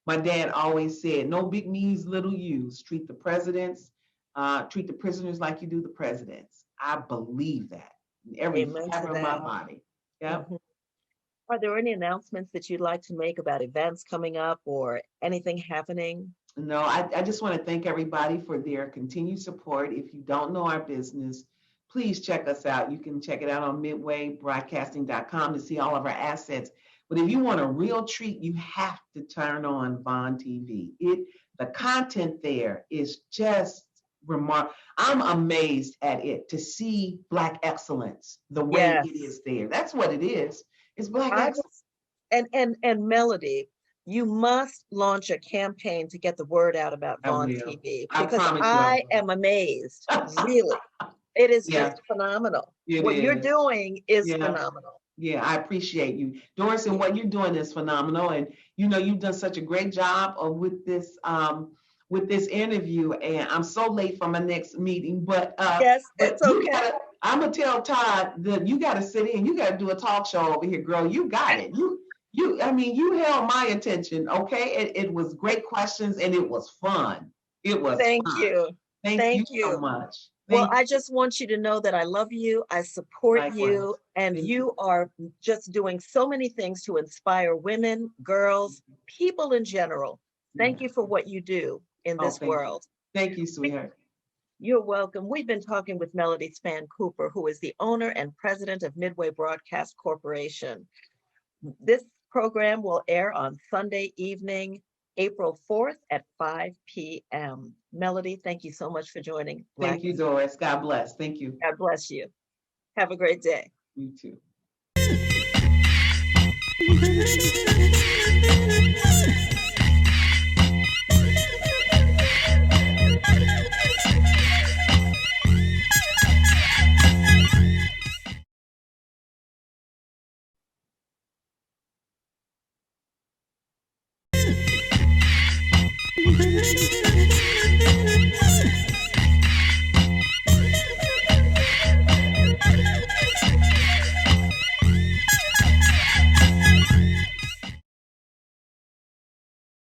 S2: My dad always said, no big me's, little U's. Treat the prisoners like you do the presidents. I believe that in every fiber of my body. Yeah. Mm-hmm.
S1: Are there any announcements that you'd like to make about events coming up or anything happening?
S2: No, I just want to thank everybody for their continued support. If you don't know our business, please check us out. You can check it out on midwaybroadcasting.com to see all of our assets. But if you want a real treat, you have to turn on Vaughn TV. The content there is just remarkable. I'm amazed at it to see Black excellence the way it is there. That's what it is. It's Black excellence.
S1: And Melody, you must launch a campaign to get the word out about Vaughn TV because I am amazed. Really. It is just phenomenal. What you're doing is phenomenal.
S2: Yeah, I appreciate you, Doris, and what you're doing is phenomenal. And you've done such a great job with this interview. And I'm so late for my next meeting, but
S1: it's okay.
S2: I'm gonna tell Todd that you got to sit in. You got to do a talk show over here, girl. You got it. you held my attention, okay? It was great questions and it was fun. It was
S1: Thank
S2: fun.
S1: you.
S2: Thank you
S1: Thank
S2: so
S1: you.
S2: much.
S1: Well,
S2: Thank
S1: I
S2: you.
S1: just want you to know that I love you. I support
S2: Likewise.
S1: you, and
S2: Thank
S1: you are just doing so many things to inspire women, girls, people in general. Thank
S2: Yeah.
S1: you for what you do in
S2: Oh,
S1: this world.
S2: thank you, sweetheart.
S1: You're welcome. We've been talking with Melody Spann Cooper, who is the owner and president of Midway Broadcast Corporation. This program will air on Sunday evening, April 4th at 5 p.m. Melody, thank you so much for joining Black
S2: Thank you,
S1: News.
S2: Doris. God bless. Thank you.
S1: God bless you. Have a great day.
S2: You too.